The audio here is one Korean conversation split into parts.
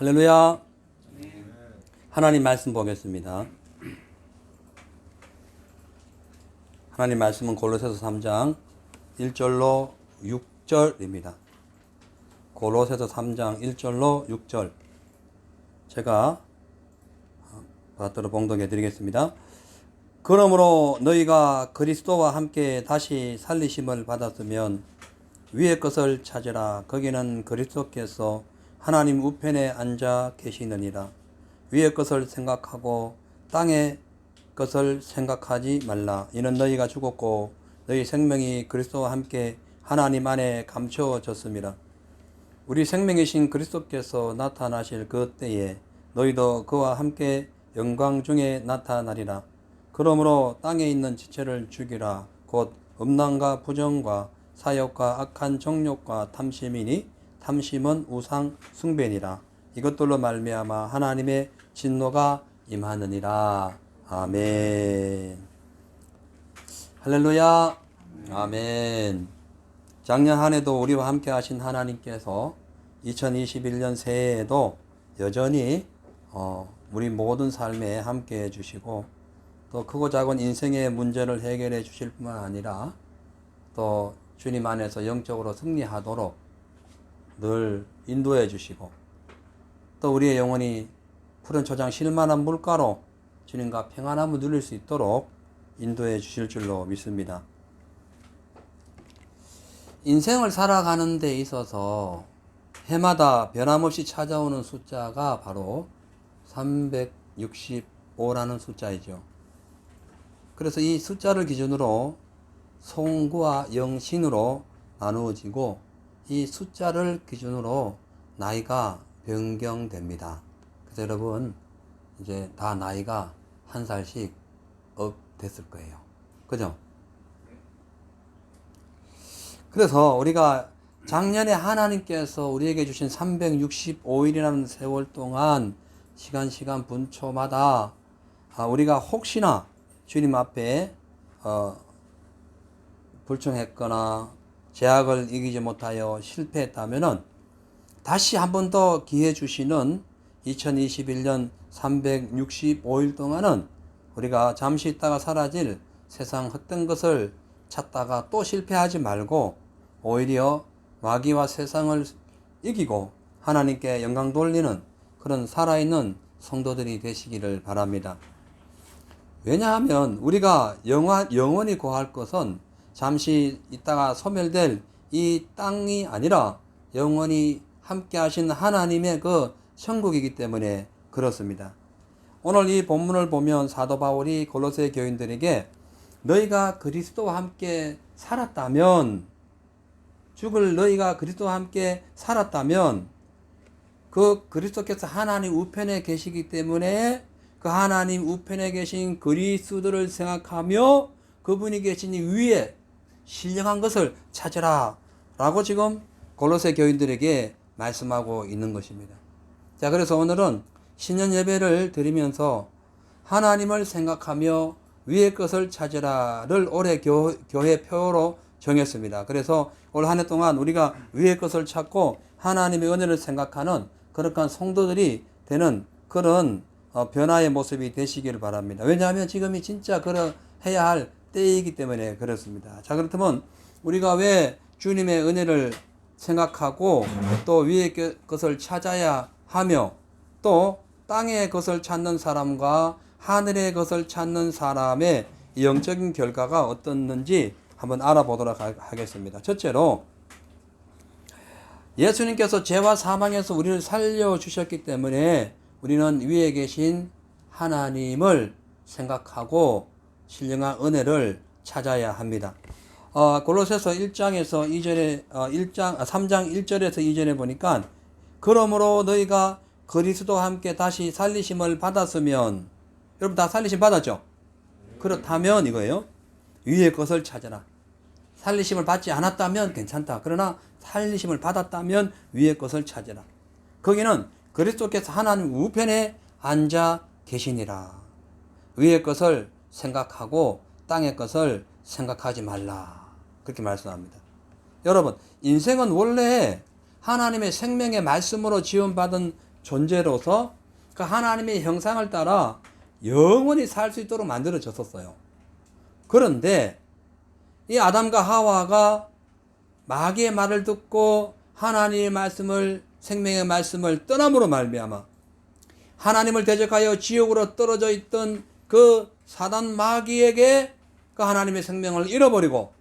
할렐루야. 하나님 말씀 보겠습니다. 하나님 말씀은 골로새서 3장 1절로 6절입니다. 골로새서 3장 1절로 6절 제가 받들어 봉독해 드리겠습니다. 그러므로 너희가 그리스도와 함께 다시 살리심을 받았으면 위의 것을 찾으라. 거기는 그리스도께서 하나님 우편에 앉아 계시느니라. 위의 것을 생각하고 땅의 것을 생각하지 말라. 이는 너희가 죽었고 너희 생명이 그리스도와 함께 하나님 안에 감추어졌습니다. 우리 생명이신 그리스도께서 나타나실 그 때에 너희도 그와 함께 영광 중에 나타나리라. 그러므로 땅에 있는 지체를 죽이라. 곧 음란과 부정과 사욕과 악한 정욕과 탐심이니 탐심은 우상 숭배니라. 이것들로 말미암아 하나님의 진노가 임하느니라. 아멘. 할렐루야. 아멘. 작년 한 해도 우리와 함께 하신 하나님께서 2021년 새해에도 여전히 우리 모든 삶에 함께 해주시고 또 크고 작은 인생의 문제를 해결해 주실 뿐만 아니라 또 주님 안에서 영적으로 승리하도록 늘 인도해 주시고 또 우리의 영혼이 푸른 초장 쉴만한 물가로 주님과 평안함을 누릴 수 있도록 인도해 주실 줄로 믿습니다. 인생을 살아가는 데 있어서 해마다 변함없이 찾아오는 숫자가 바로 365라는 숫자이죠. 그래서 이 숫자를 기준으로 송구와 영신으로 나누어지고 이 숫자를 기준으로 나이가 변경됩니다. 그래서 여러분 이제 다 나이가 한 살씩 업 됐을 거예요. 그죠? 그래서 우리가 작년에 하나님께서 우리에게 주신 365일이라는 세월 동안 시간 분초마다 우리가 혹시나 주님 앞에 불충했거나 제약을 이기지 못하여 실패했다면은 다시 한 번 더 기회 주시는 2021년 365일 동안은 우리가 잠시 있다가 사라질 세상 헛된 것을 찾다가 또 실패하지 말고 오히려 마귀와 세상을 이기고 하나님께 영광 돌리는 그런 살아있는 성도들이 되시기를 바랍니다. 왜냐하면 우리가 영원히 구할 것은 잠시 있다가 소멸될 이 땅이 아니라 영원히 함께 하신 하나님의 그 천국이기 때문에 그렇습니다. 오늘 이 본문을 보면 사도 바울이 골로새 교인들에게 너희가 그리스도와 함께 살았다면 죽을 너희가 그리스도와 함께 살았다면 그 그리스도께서 하나님 우편에 계시기 때문에 그 하나님 우편에 계신 그리스도를 생각하며 그분이 계신 이 위에 신령한 것을 찾으라 라고 지금 골로새 교인들에게 말씀하고 있는 것입니다. 자, 그래서 오늘은 신년 예배를 드리면서 하나님을 생각하며 위의 것을 찾으라를 올해 교회 표어로 정했습니다. 그래서 올 한 해 동안 우리가 위의 것을 찾고 하나님의 은혜를 생각하는 그러한 성도들이 되는 그런 변화의 모습이 되시기를 바랍니다. 왜냐하면 지금이 진짜 그러해야 할 때이기 때문에 그렇습니다. 자, 그렇다면 우리가 왜 주님의 은혜를 생각하고 또 위의 것을 찾아야 하며 또 땅의 것을 찾는 사람과 하늘의 것을 찾는 사람의 영적인 결과가 어떻는지 한번 알아보도록 하겠습니다. 첫째로 예수님께서 죄와 사망에서 우리를 살려주셨기 때문에 우리는 위에 계신 하나님을 생각하고 신령한 은혜를 찾아야 합니다. 골로새서 1장에서 2절에 3장 1절에서 2절에 보니까 그러므로 너희가 그리스도와 함께 다시 살리심을 받았으면 여러분 다 살리심 받았죠? 그렇다면 이거예요. 위의 것을 찾아라. 살리심을 받지 않았다면 괜찮다. 그러나 살리심을 받았다면 위의 것을 찾아라. 거기는 그리스도께서 하나님 우편에 앉아 계시니라. 위의 것을 생각하고 땅의 것을 생각하지 말라. 그렇게 말씀합니다. 여러분, 인생은 원래 하나님의 생명의 말씀으로 지원받은 존재로서 그 하나님의 형상을 따라 영원히 살 수 있도록 만들어졌었어요. 그런데 이 아담과 하와가 마귀의 말을 듣고 하나님의 말씀을, 생명의 말씀을 떠남으로 말미암아 하나님을 대적하여 지옥으로 떨어져 있던 그 사단 마귀에게 그 하나님의 생명을 잃어버리고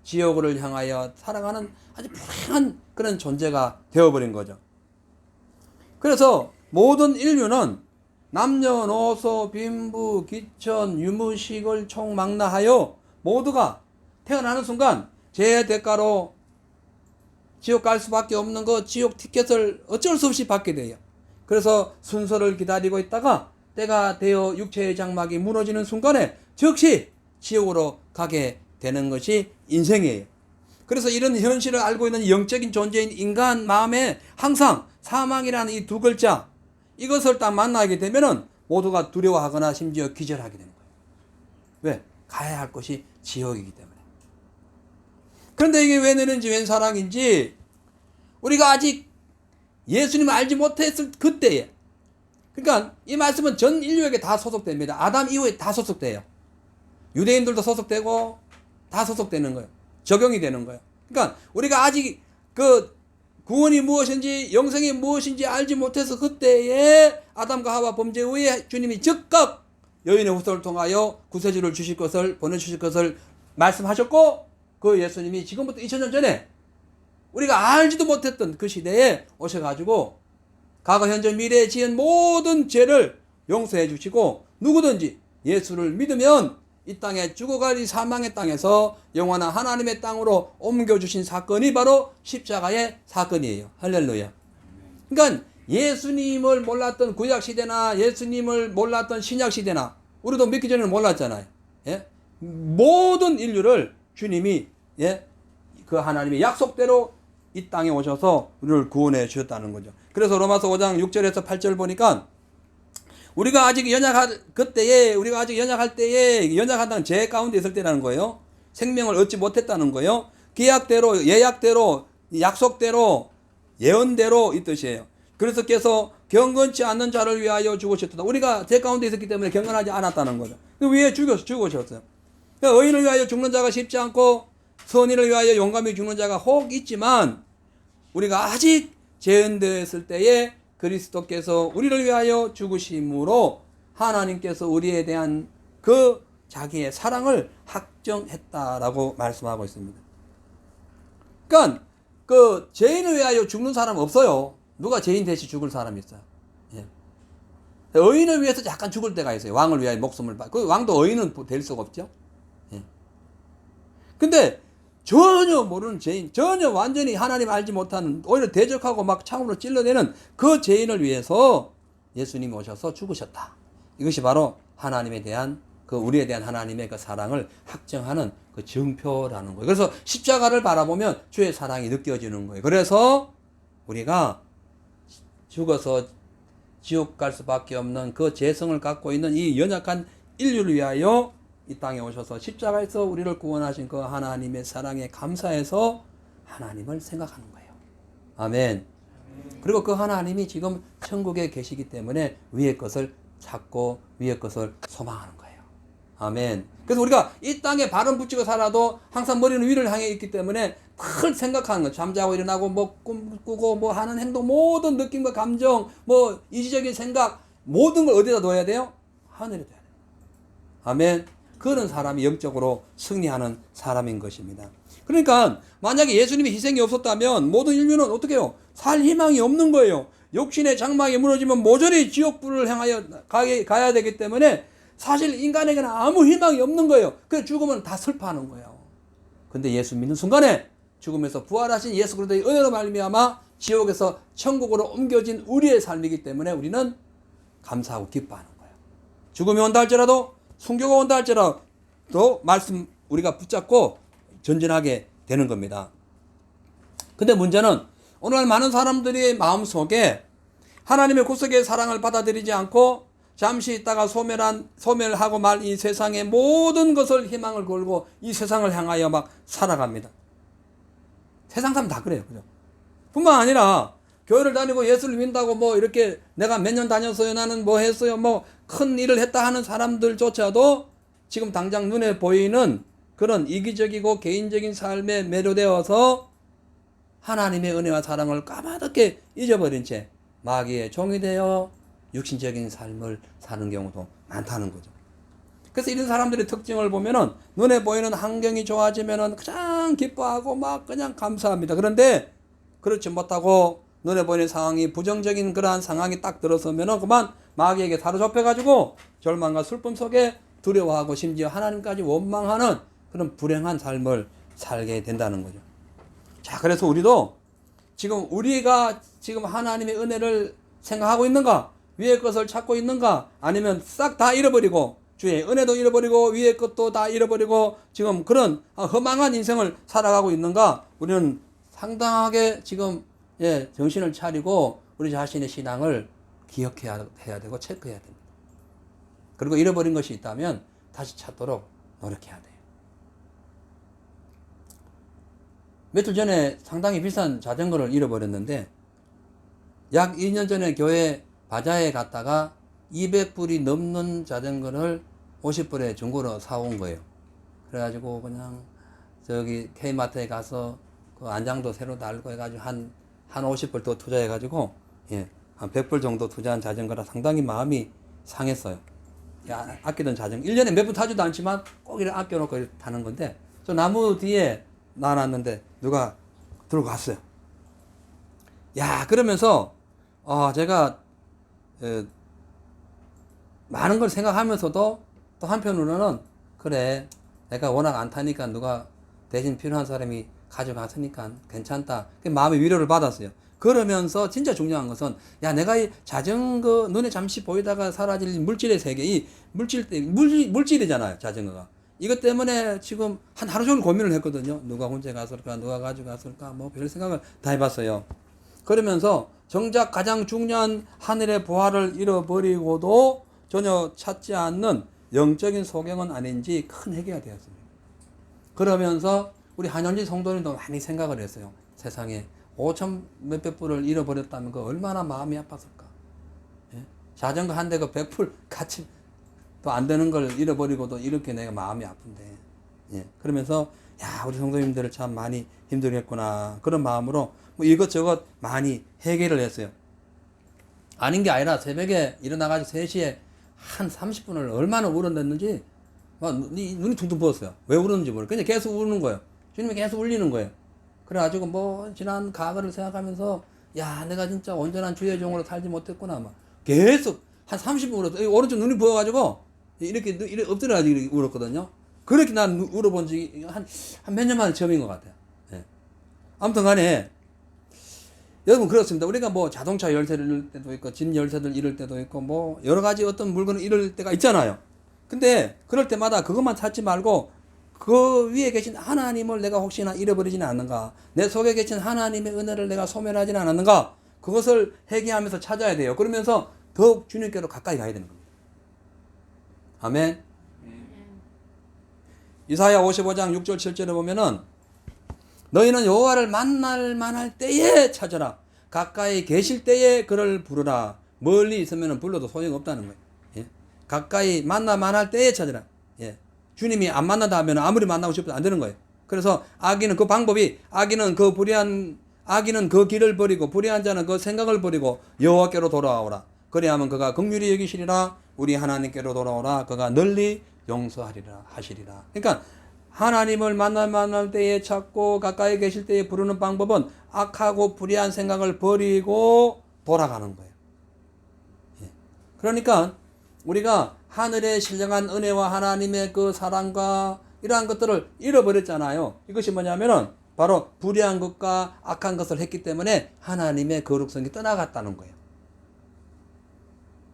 지옥을 향하여 살아가는 아주 불행한 그런 존재가 되어버린 거죠. 그래서 모든 인류는 남녀노소 빈부 기천 유무식을 총망라하여 모두가 태어나는 순간 죄의 대가로 지옥 갈 수밖에 없는 그 지옥 티켓을 어쩔 수 없이 받게 돼요. 그래서 순서를 기다리고 있다가 때가 되어 육체의 장막이 무너지는 순간에 즉시 지옥으로 가게 되는 것이 인생이에요. 그래서 이런 현실을 알고 있는 영적인 존재인 인간 마음에 항상 사망이라는 이 두 글자, 이것을 딱 만나게 되면은 모두가 두려워하거나 심지어 기절하게 되는 거예요. 왜? 가야 할 곳이 지옥이기 때문에. 그런데 이게 왜 내는지, 웬 사랑인지, 우리가 아직 예수님을 알지 못했을 그때에, 그러니까 이 말씀은 전 인류에게 다 소속됩니다. 아담 이후에 다 소속돼요. 유대인들도 소속되고 다 소속되는 거예요. 적용이 되는 거예요. 그러니까 우리가 아직 그 구원이 무엇인지, 영생이 무엇인지 알지 못해서 그때에 아담과 하와 범죄 후에 주님이 즉각 여인의 후손을 통하여 구세주를 주실 것을, 보내주실 것을 말씀하셨고, 그 예수님이 지금부터 2000년 전에 우리가 알지도 못했던 그 시대에 오셔가지고 과거 현재 미래에 지은 모든 죄를 용서해 주시고, 누구든지 예수를 믿으면 이 땅에 죽어갈 이 사망의 땅에서 영원한 하나님의 땅으로 옮겨주신 사건이 바로 십자가의 사건이에요. 할렐루야. 그러니까 예수님을 몰랐던 구약시대나 예수님을 몰랐던 신약시대나, 우리도 믿기 전에는 몰랐잖아요. 예? 모든 인류를 주님이, 예? 그 하나님의 약속대로 이 땅에 오셔서 우리를 구원해 주셨다는 거죠. 그래서 로마서 5장 6절에서 8절 보니까 우리가 아직 연약할 때에 연약하다는 죄 가운데 있을 때라는 거예요. 생명을 얻지 못했다는 거예요. 계약대로, 예약대로, 약속대로, 예언대로 이 뜻이에요. 그래서 께서 경건치 않는 자를 위하여 죽으셨다. 우리가 죄 가운데 있었기 때문에 경건하지 않았다는 거죠. 위에 죽으셨어요. 의인을 위하여 죽는 자가 쉽지 않고 선인을 위하여 용감히 죽는 자가 혹 있지만, 우리가 아직 재현되었을 때에 그리스도께서 우리를 위하여 죽으심으로 하나님께서 우리에 대한 그 자기의 사랑을 확정했다라고 말씀하고 있습니다. 그러니까 그 죄인을 위하여 죽는 사람 없어요. 누가 죄인 대신 죽을 사람이 있어요. 예. 의인을 위해서 약간 죽을 때가 있어요. 왕을 위하여 목숨을 그 왕도 의인은 될 수가 없죠. 예. 근데 전혀 모르는 죄인, 전혀 완전히 하나님 알지 못하는, 오히려 대적하고 막 창으로 찔러대는 그 죄인을 위해서 예수님이 오셔서 죽으셨다. 이것이 바로 하나님에 대한, 그 우리에 대한 하나님의 그 사랑을 확정하는 그 증표라는 거예요. 그래서 십자가를 바라보면 주의 사랑이 느껴지는 거예요. 그래서 우리가 죽어서 지옥 갈 수밖에 없는 그 죄성을 갖고 있는 이 연약한 인류를 위하여 이 땅에 오셔서 십자가에서 우리를 구원하신 그 하나님의 사랑에 감사해서 하나님을 생각하는 거예요. 아멘. 그리고 그 하나님이 지금 천국에 계시기 때문에 위의 것을 찾고 위의 것을 소망하는 거예요. 아멘. 그래서 우리가 이 땅에 발은 붙이고 살아도 항상 머리는 위를 향해 있기 때문에 늘 생각하는 거, 잠자고 일어나고 뭐 꿈꾸고 뭐 하는 행동, 모든 느낌과 감정, 뭐 이지적인 생각, 모든 걸 어디다 둬야 돼요? 하늘에 둬야 돼요. 아멘. 그런 사람이 영적으로 승리하는 사람인 것입니다. 그러니까 만약에 예수님의 희생이 없었다면 모든 인류는 어떻게 해요? 살 희망이 없는 거예요. 육신의 장막이 무너지면 모조리 지옥불을 향하여 가야 되기 때문에 사실 인간에게는 아무 희망이 없는 거예요. 그래서 죽으면 다 슬퍼하는 거예요. 근데 예수 믿는 순간에 죽음에서 부활하신 예수 그리스도의 은혜로 말미암아 지옥에서 천국으로 옮겨진 우리의 삶이기 때문에 우리는 감사하고 기뻐하는 거예요. 죽음이 온다 할지라도, 순교가 온다 할지라도 말씀 우리가 붙잡고 전진하게 되는 겁니다. 근데 문제는 오늘 많은 사람들의 마음속에 하나님의 구속의 사랑을 받아들이지 않고 잠시 있다가 소멸하고 말 이 세상의 모든 것을 희망을 걸고 이 세상을 향하여 막 살아갑니다. 세상 사람 다 그래요. 그죠? 뿐만 아니라 교회를 다니고 예수를 믿는다고 뭐 이렇게 내가 몇 년 다녔어요, 나는 뭐 했어요, 뭐 큰 일을 했다 하는 사람들조차도 지금 당장 눈에 보이는 그런 이기적이고 개인적인 삶에 매료되어서 하나님의 은혜와 사랑을 까마득히 잊어버린 채 마귀의 종이 되어 육신적인 삶을 사는 경우도 많다는 거죠. 그래서 이런 사람들의 특징을 보면은 눈에 보이는 환경이 좋아지면은 그냥 기뻐하고 막 그냥 감사합니다. 그런데 그렇지 못하고 눈에 보이는 상황이 부정적인 그러한 상황이 딱 들어서면은 그만 마귀에게 사로잡혀가지고 절망과 슬픔 속에 두려워하고 심지어 하나님까지 원망하는 그런 불행한 삶을 살게 된다는 거죠. 자, 그래서 우리도 지금 우리가 지금 하나님의 은혜를 생각하고 있는가? 위의 것을 찾고 있는가? 아니면 싹 다 잃어버리고 주의 은혜도 잃어버리고 위의 것도 다 잃어버리고 지금 그런 허망한 인생을 살아가고 있는가? 우리는 상당하게 지금 정신을 차리고 우리 자신의 신앙을 기억해야 되고 체크해야 됩니다. 그리고 잃어버린 것이 있다면 다시 찾도록 노력해야 돼요. 며칠 전에 상당히 비싼 자전거를 잃어버렸는데 약 2년 전에 교회 바자회에 갔다가 200불이 넘는 자전거를 50불에 중고로 사온 거예요. 그래가지고 그냥 저기 K마트에 가서 그 안장도 새로 달고 해가지고 한 50불 더 투자해가지고 한 100불 정도 투자한 자전거라 상당히 마음이 상했어요. 아끼던 자전거 1년에 몇 번 타지도 않지만 꼭 이렇게 아껴놓고 이렇게 타는 건데 저 나무 뒤에 놔놨는데 누가 들고 갔어요. 그러면서 제가 많은 걸 생각하면서도 또 한편으로는 그래 내가 워낙 안 타니까 누가 대신 필요한 사람이 가져갔으니까 괜찮다. 마음의 위로를 받았어요. 그러면서 진짜 중요한 것은 내가 이 자전거 눈에 잠시 보이다가 사라질 물질의 세계 이 물질이잖아요. 자전거가. 이것 때문에 지금 한 하루 종일 고민을 했거든요. 누가 혼자 갔을까 누가 가져갔을까 뭐 별 생각을 다 해봤어요. 그러면서 정작 가장 중요한 하늘의 보화를 잃어버리고도 전혀 찾지 않는 영적인 소경은 아닌지 큰 회개가 되었습니다. 그러면서 우리 한현지 성도님도 많이 생각을 했어요. 세상에 5천 몇백 불을 잃어버렸다면 그 얼마나 마음이 아팠을까. 자전거 한 대 그 100불 같이 또 안 되는 걸 잃어버리고도 이렇게 내가 마음이 아픈데. 그러면서 우리 성도님들을 참 많이 힘들겠구나. 그런 마음으로 뭐 이것저것 많이 해결을 했어요. 아닌 게 아니라 새벽에 일어나가지고 3시에 한 30분을 얼마나 울어냈는지 막 눈이 퉁퉁 부었어요. 왜 울었는지 모르겠어요. 그냥 계속 우는 거예요. 주님이 계속 울리는 거예요. 그래가지고 뭐 지난 과거를 생각하면서 내가 진짜 온전한 주의 종으로 살지 못했구나. 막 계속 한 30분 울었어요. 오른쪽 눈이 부어가지고 이렇게 엎드려가지고 울었거든요. 그렇게 난 울어본 적이 한 몇 년 만에 처음인 것 같아요. 아무튼 간에 여러분 그렇습니다. 우리가 뭐 자동차 열쇠를 잃을 때도 있고 집 열쇠를 잃을 때도 있고 뭐 여러 가지 어떤 물건을 잃을 때가 있잖아요. 근데 그럴 때마다 그것만 찾지 말고 그 위에 계신 하나님을 내가 혹시나 잃어버리지는 않는가, 내 속에 계신 하나님의 은혜를 내가 소멸하지는 않았는가, 그것을 회개하면서 찾아야 돼요. 그러면서 더욱 주님께로 가까이 가야 되는 겁니다. 아멘. 이사야 55장 6절 7절에 보면은 너희는 여호와를 만날 만할 때에 찾아라. 가까이 계실 때에 그를 부르라. 멀리 있으면 불러도 소용없다는 거예요. 가까이 만나 만할 때에 찾아라. 주님이 안 만난다 하면 아무리 만나고 싶어도 안 되는 거예요. 그래서 악인은 그 방법이 악인은 그 길을 버리고 불의한 자는 그 생각을 버리고 여호와께로 돌아오라. 그래야만 그가 긍휼히 여기시리라. 우리 하나님께로 돌아오라. 그가 널리 용서하리라 하시리라. 그러니까 하나님을 만날 때에 찾고 가까이 계실 때에 부르는 방법은 악하고 불의한 생각을 버리고 돌아가는 거예요. 그러니까 우리가 하늘의 신령한 은혜와 하나님의 그 사랑과 이러한 것들을 잃어버렸잖아요. 이것이 뭐냐면은 바로 불의한 것과 악한 것을 했기 때문에 하나님의 거룩성이 떠나갔다는 거예요.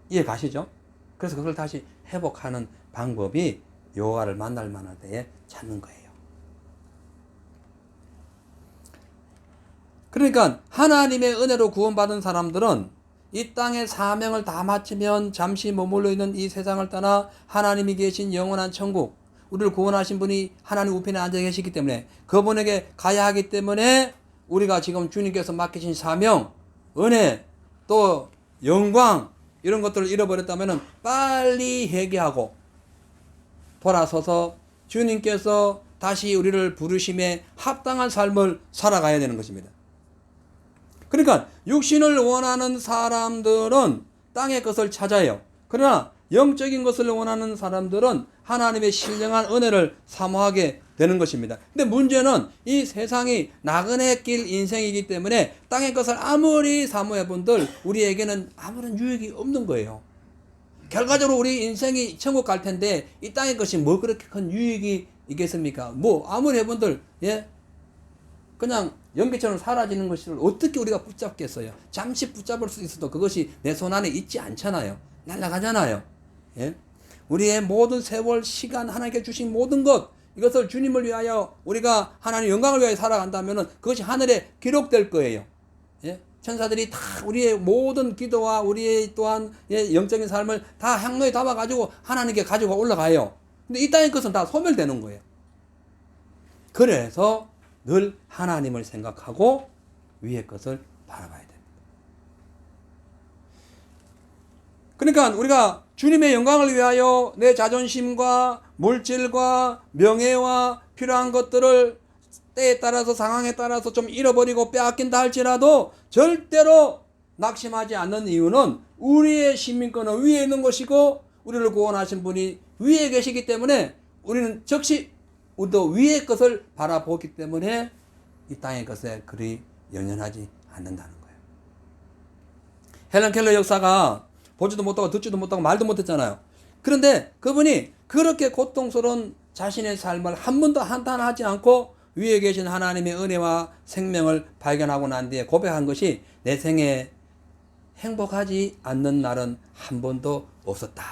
이해 가시죠? 그래서 그걸 다시 회복하는 방법이 여호와를 만날 만할 때에 찾는 거예요. 그러니까 하나님의 은혜로 구원받은 사람들은 이 땅의 사명을 다 마치면 잠시 머물러 있는 이 세상을 떠나 하나님이 계신 영원한 천국, 우리를 구원하신 분이 하나님 우편에 앉아 계시기 때문에 그분에게 가야 하기 때문에 우리가 지금 주님께서 맡기신 사명, 은혜, 또 영광 이런 것들을 잃어버렸다면 빨리 회개하고 돌아서서 주님께서 다시 우리를 부르심에 합당한 삶을 살아가야 되는 것입니다. 그러니까 육신을 원하는 사람들은 땅의 것을 찾아요. 그러나 영적인 것을 원하는 사람들은 하나님의 신령한 은혜를 사모하게 되는 것입니다. 근데 문제는 이 세상이 나그네 길 인생이기 때문에 땅의 것을 아무리 사모해 본들 우리에게는 아무런 유익이 없는 거예요. 결과적으로 우리 인생이 천국 갈 텐데 이 땅의 것이 뭐 그렇게 큰 유익이 있겠습니까? 뭐 아무리 해본들 그냥 연기처럼 사라지는 것을 어떻게 우리가 붙잡겠어요? 잠시 붙잡을 수 있어도 그것이 내 손 안에 있지 않잖아요. 날아가잖아요. 우리의 모든 세월, 시간, 하나님께 주신 모든 것, 이것을 주님을 위하여 우리가 하나님 영광을 위하여 살아간다면 그것이 하늘에 기록될 거예요. 천사들이 다 우리의 모든 기도와 우리의 또한 영적인 삶을 다 향로에 담아가지고 하나님께 가지고 올라가요. 근데 이 땅의 것은 다 소멸되는 거예요. 그래서 늘 하나님을 생각하고 위의 것을 바라봐야 됩니다. 그러니까 우리가 주님의 영광을 위하여 내 자존심과 물질과 명예와 필요한 것들을 때에 따라서 상황에 따라서 좀 잃어버리고 빼앗긴다 할지라도 절대로 낙심하지 않는 이유는 우리의 시민권은 위에 있는 것이고 우리를 구원하신 분이 위에 계시기 때문에 우리는 즉시 우리도 위의 것을 바라보기 때문에 이 땅의 것에 그리 연연하지 않는다는 거예요. 헬런 켈러 역사가 보지도 못하고 듣지도 못하고 말도 못했잖아요. 그런데 그분이 그렇게 고통스러운 자신의 삶을 한 번도 한탄하지 않고 위에 계신 하나님의 은혜와 생명을 발견하고 난 뒤에 고백한 것이 내 생에 행복하지 않는 날은 한 번도 없었다.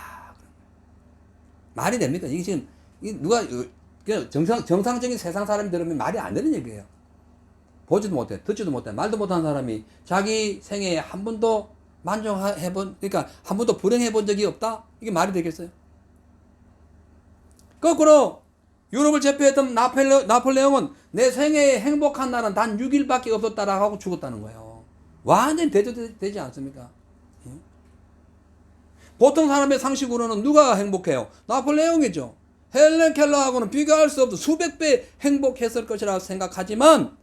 말이 됩니까? 이게 지금 누가 정상적인 세상 사람이 들으면 말이 안 되는 얘기예요. 보지도 못해, 듣지도 못해, 말도 못한 사람이 자기 생애에 한 번도 그러니까 한 번도 불행해 본 적이 없다? 이게 말이 되겠어요? 거꾸로 유럽을 제패했던 나폴레옹은 내 생애에 행복한 날은 단 6일밖에 없었다라고 하고 죽었다는 거예요. 완전히 대조되지 않습니까? 보통 사람의 상식으로는 누가 행복해요? 나폴레옹이죠. 헬렌 켈러하고는 비교할 수 없어 수백 배 행복했을 것이라고 생각하지만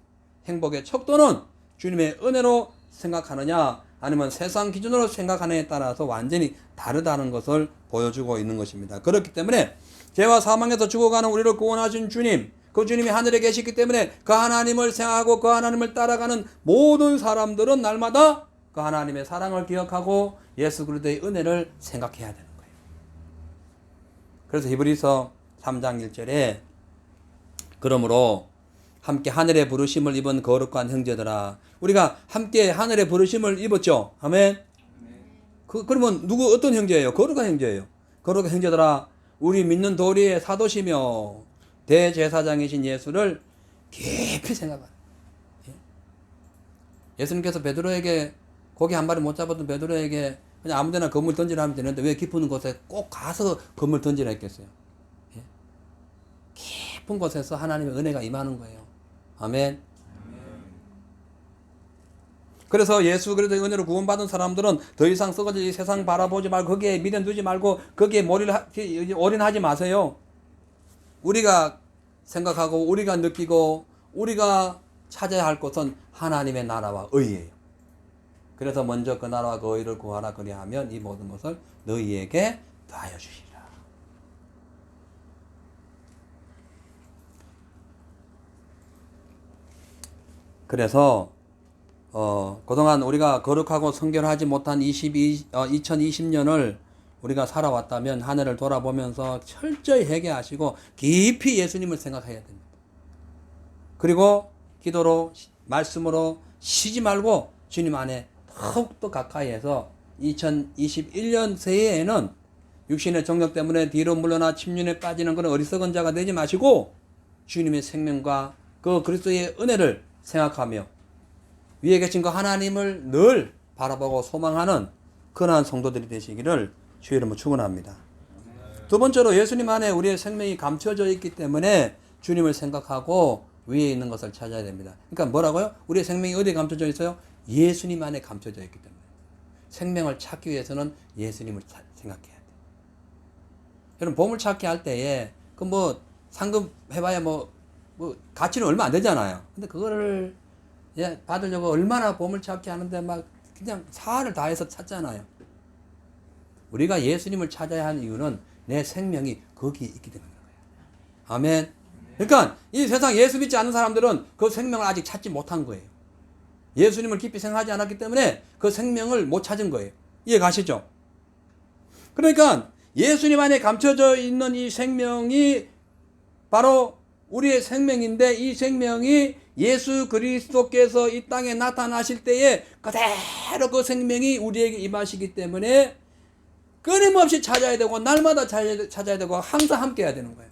행복의 척도는 주님의 은혜로 생각하느냐 아니면 세상 기준으로 생각하느냐에 따라서 완전히 다르다는 것을 보여주고 있는 것입니다. 그렇기 때문에 죄와 사망에서 죽어가는 우리를 구원하신 주님, 그 주님이 하늘에 계시기 때문에 그 하나님을 생각하고 그 하나님을 따라가는 모든 사람들은 날마다 그 하나님의 사랑을 기억하고 예수 그리스도의 은혜를 생각해야 되는 거예요. 그래서 히브리서 3장 1절에 그러므로 함께 하늘의 부르심을 입은 거룩한 형제들아, 우리가 함께 하늘의 부르심을 입었죠. 아멘. 그러면 어떤 형제예요? 거룩한 형제예요. 거룩한 형제들아, 우리 믿는 도리의 사도시며 대제사장이신 예수를 깊이 생각하라. 예수님께서 베드로에게 고기 한 마리 못 잡았던 베드로에게 그냥 아무데나 건물 던지라 하면 되는데 왜 깊은 곳에 꼭 가서 건물 던지라 했겠어요? 깊은 곳에서 하나님의 은혜가 임하는 거예요. 아멘. 그래서 예수 그리스도의 은혜로 구원받은 사람들은 더 이상 썩어질 이 세상 바라보지 말고 거기에 미련 두지 말고 거기에 올인하지 마세요. 우리가 생각하고 우리가 느끼고 우리가 찾아야 할 것은 하나님의 나라와 의예요. 그래서 먼저 그 나라와 그 의를 구하라 그리하면 이 모든 것을 너희에게 더하여 주시리라. 그래서 그동안 우리가 거룩하고 성결하지 못한 2020년을 우리가 살아왔다면 하늘을 돌아보면서 철저히 회개하시고 깊이 예수님을 생각해야 됩니다. 그리고 기도로 말씀으로 쉬지 말고 주님 안에 더욱더 가까이해서 2021년 새해에는 육신의 정욕 때문에 뒤로 물러나 침륜에 빠지는 그런 어리석은 자가 되지 마시고 주님의 생명과 그 그리스도의 은혜를 생각하며 위에 계신 그 하나님을 늘 바라보고 소망하는 그러한 성도들이 되시기를 주의 이름으로 축원합니다. 두 번째로 예수님 안에 우리의 생명이 감춰져 있기 때문에 주님을 생각하고 위에 있는 것을 찾아야 됩니다. 그러니까 뭐라고요? 우리의 생명이 어디에 감춰져 있어요? 예수님 안에 감춰져 있기 때문에 생명을 찾기 위해서는 예수님을 생각해야 돼. 여러분 보물찾기 할 때에 그 뭐 상금 해봐야 뭐 가치는 얼마 안 되잖아요. 근데 그거를 받으려고 얼마나 보물찾기 하는데 막 그냥 사활을 다해서 찾잖아요. 우리가 예수님을 찾아야 하는 이유는 내 생명이 거기에 있기 때문인 거예요. 아멘. 그러니까 이 세상 예수 믿지 않는 사람들은 그 생명을 아직 찾지 못한 거예요. 예수님을 깊이 생각하지 않았기 때문에 그 생명을 못 찾은 거예요. 이해 가시죠? 그러니까 예수님 안에 감춰져 있는 이 생명이 바로 우리의 생명인데, 이 생명이 예수 그리스도께서 이 땅에 나타나실 때에 그대로 그 생명이 우리에게 임하시기 때문에 끊임없이 찾아야 되고 날마다 찾아야 되고 항상 함께 해야 되는 거예요.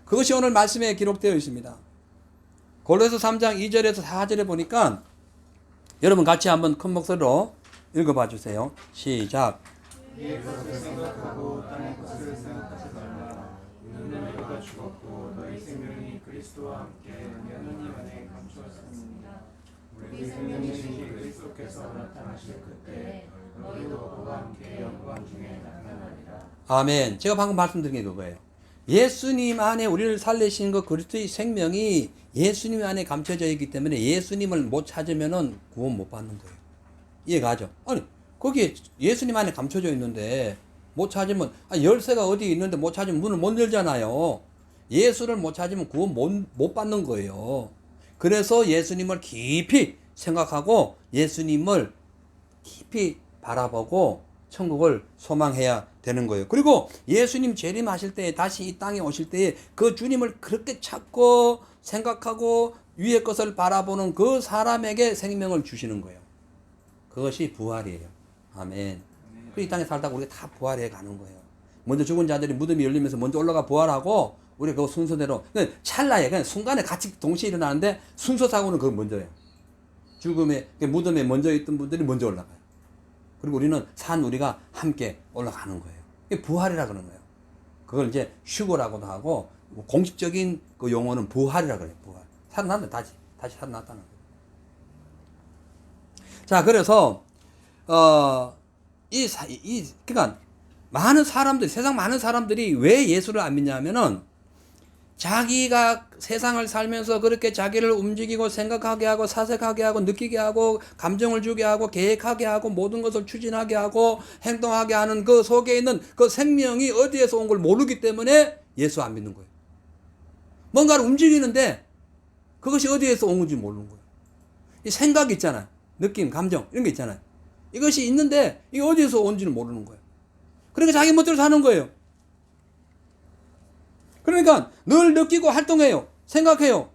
그것이 오늘 말씀에 기록되어 있습니다. 골로새 3장 2절에서 4절에 보니까 여러분 같이 한번 큰 목소리로 읽어봐 주세요. 시작. 위의 것을 생각하고 땅의 것을 생각하지 말라. 이는 너희가 죽었고 너희 생명이 그리스도와 함께 하나님 안에 감추었습니다. 우리 생명이신 그리스도께서 나타나실 그때 너희도 그와 함께 영광 중에 나타나리라. 아멘. 제가 방금 말씀드린 게 그거예요. 예수님 안에 우리를 살리신 그 그리스도의 생명이 예수님 안에 감춰져 있기 때문에 예수님을 못 찾으면은 구원 못 받는 거예요. 이해가죠? 아니, 거기에 예수님 안에 감춰져 있는데 못 찾으면, 열쇠가 어디 있는데 못 찾으면 문을 못 열잖아요. 예수를 못 찾으면 구원 못 받는 거예요. 그래서 예수님을 깊이 생각하고 예수님을 깊이 바라보고 천국을 소망해야 되는 거예요. 그리고 예수님 재림하실 때에 다시 이 땅에 오실 때에 그 주님을 그렇게 찾고 생각하고 위의 것을 바라보는 그 사람에게 생명을 주시는 거예요. 그것이 부활이에요. 아멘. 그 이 땅에 살다가 우리가 다 부활해 가는 거예요. 먼저 죽은 자들이 무덤이 열리면서 먼저 올라가 부활하고 우리 그 순서대로 그냥 찰나에 그냥 순간에 같이 동시에 일어나는데 순서상으로는 그거 먼저예요. 죽음에 무덤에 먼저 있던 분들이 먼저 올라가요. 그리고 우리는 우리가 함께 올라가는 거예요. 이게 부활이라 그러는 거예요. 그걸 이제 휴거라고도 하고 공식적인 그 용어는 부활이라 그래요. 부활. 살아났는데 다시 살아났다는 거예요. 자, 그래서 그러니까 많은 사람들, 세상 많은 사람들이 왜 예수를 안 믿냐면은 자기가 세상을 살면서 그렇게 자기를 움직이고 생각하게 하고 사색하게 하고 느끼게 하고 감정을 주게 하고 계획하게 하고 모든 것을 추진하게 하고 행동하게 하는 그 속에 있는 그 생명이 어디에서 온 걸 모르기 때문에 예수 안 믿는 거예요. 뭔가를 움직이는데 그것이 어디에서 온 건지 모르는 거예요. 이 생각 있잖아요. 느낌, 감정 이런 게 있잖아요. 이것이 있는데 이게 어디에서 온지는 모르는 거예요. 그러니까 자기 멋대로 사는 거예요. 그러니까 늘 느끼고 활동해요. 생각해요.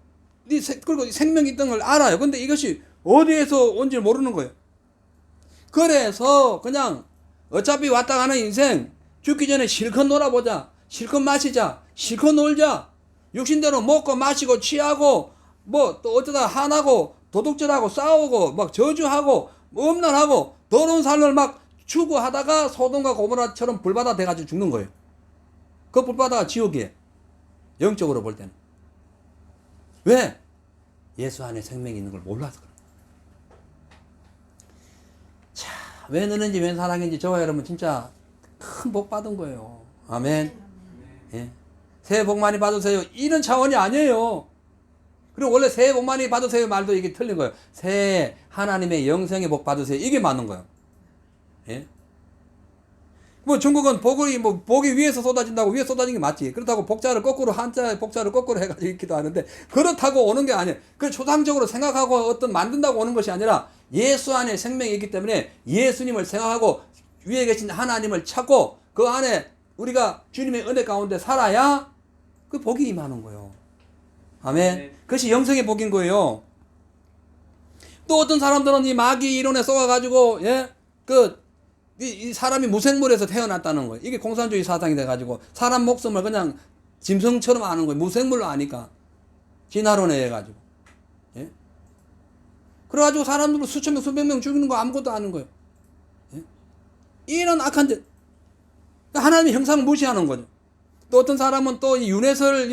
그리고 생명이 있던 걸 알아요. 근데 이것이 어디에서 온지 모르는 거예요. 그래서 그냥 어차피 왔다 가는 인생 죽기 전에 실컷 놀아보자. 실컷 마시자. 실컷 놀자. 육신대로 먹고 마시고 취하고 뭐 또 어쩌다 화나고 도둑질하고 싸우고 막 저주하고 음란하고 더러운 삶을 막 추구하다가 소돔과 고모라처럼 불바다 돼가지고 죽는 거예요. 그 불바다가 지옥이에요. 영적으로 볼 때는. 왜? 예수 안에 생명이 있는 걸 몰라서 그래요. 자, 왜 너는지 왜 사랑인지 저와 여러분 진짜 큰 복 받은 거예요. 아멘. 예. 새해 복 많이 받으세요. 이런 차원이 아니에요. 그리고 원래 새해 복 많이 받으세요 말도 이게 틀린 거예요. 새해 하나님의 영생의 복 받으세요. 이게 맞는 거예요. 예? 뭐 중국은 복이 위에서 쏟아진다고 위에 쏟아진 게 맞지. 그렇다고 복자를 거꾸로 한자의 복자를 거꾸로 해가지고 읽기도 하는데 그렇다고 오는 게 아니에요. 그 초상적으로 생각하고 어떤 만든다고 오는 것이 아니라 예수 안에 생명이 있기 때문에 예수님을 생각하고 위에 계신 하나님을 찾고 그 안에 우리가 주님의 은혜 가운데 살아야 그 복이 임하는 거예요. 아멘. 네. 그것이 영생의 복인 거예요. 또 어떤 사람들은 이 마귀 이론에 쏘아가지고 이 사람이 무생물에서 태어났다는 거예요. 이게 공산주의 사상이 돼가지고 사람 목숨을 그냥 짐승처럼 아는 거예요. 무생물로 아니까 진화론에 해가지고. 예? 그래가지고 사람들을 수천 명 수백 명 죽이는 거 아무것도 아는 거예요. 예? 이런 악한 짓. 하나님의 형상을 무시하는 거죠. 또 어떤 사람은 또 이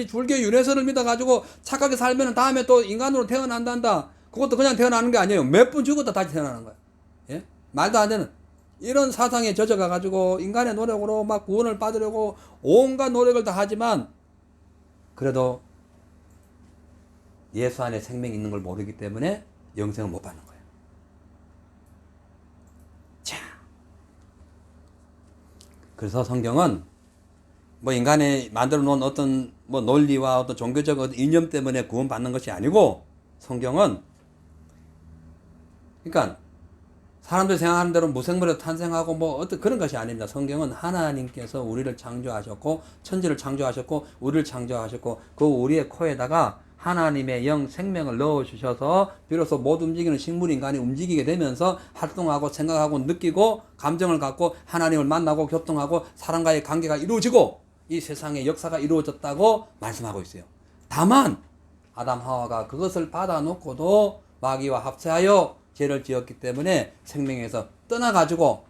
불교 윤회설을 믿어가지고 착하게 살면 다음에 또 인간으로 태어난단다. 그것도 그냥 태어나는 게 아니에요. 몇 번 죽었다 다시 태어나는 거예요. 예? 말도 안 되는 이런 사상에 젖어가 가지고 인간의 노력으로 막 구원을 받으려고 온갖 노력을 다 하지만 그래도 예수 안에 생명이 있는 걸 모르기 때문에 영생을 못 받는 거예요. 자, 그래서 성경은 뭐 인간이 만들어 놓은 어떤 뭐 논리와 어떤 종교적 어떤 이념 때문에 구원받는 것이 아니고, 성경은 그러니까 사람들이 생각하는 대로 무생물에서 탄생하고 뭐 어떤 그런 것이 아닙니다. 성경은 하나님께서 우리를 창조하셨고 천지를 창조하셨고 우리를 창조하셨고 그 우리의 코에다가 하나님의 영 생명을 넣어주셔서 비로소 못 움직이는 식물 인간이 움직이게 되면서 활동하고 생각하고 느끼고 감정을 갖고 하나님을 만나고 교통하고 사람과의 관계가 이루어지고 이 세상의 역사가 이루어졌다고 말씀하고 있어요. 다만 아담 하와가 그것을 받아놓고도 마귀와 합세하여 죄를 지었기 때문에 생명에서 떠나가지고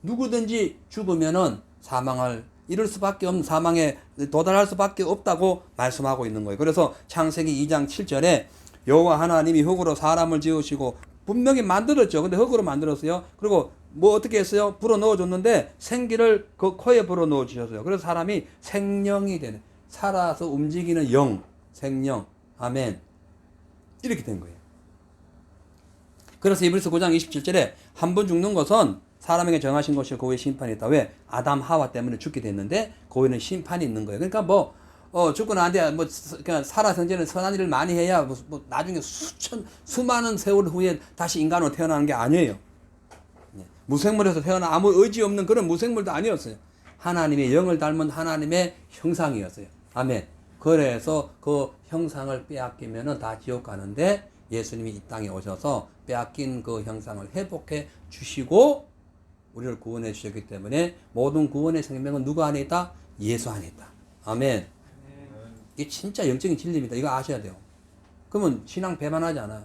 누구든지 죽으면은 사망을 이룰 수밖에 없는, 사망에 도달할 수밖에 없다고 말씀하고 있는 거예요. 그래서 창세기 2장 7절에 여호와 하나님이 흙으로 사람을 지으시고 분명히 만들었죠. 근데 흙으로 만들었어요. 그리고 뭐 어떻게 했어요? 불어 넣어줬는데 생기를 그 코에 불어 넣어주셨어요. 그래서 사람이 생령이 되는, 살아서 움직이는 영, 생령, 아멘, 이렇게 된 거예요. 그래서 이브리서 9장 27절에 한 번 죽는 것은 사람에게 정하신 것이 그 후에 심판이 있다. 왜? 아담 하와 때문에 죽게 됐는데 그 후에는 심판이 있는 거예요. 그러니까 뭐 죽고 난 뒤에 뭐 그냥 살아서 이제는 선한 일을 많이 해야 뭐 나중에 수많은 세월 후에 다시 인간으로 태어나는 게 아니에요. 무생물에서 태어나 아무 의지 없는 그런 무생물도 아니었어요. 하나님의 영을 닮은 하나님의 형상이었어요. 아멘. 그래서 그 형상을 빼앗기면은 다 지옥 가는데 예수님이 이 땅에 오셔서 빼앗긴 그 형상을 회복해 주시고 우리를 구원해 주셨기 때문에 모든 구원의 생명은 누구 안에 있다? 예수 안에 있다. 아멘. 이게 진짜 영적인 진리입니다. 이거 아셔야 돼요. 그러면 신앙 배반하지 않아요.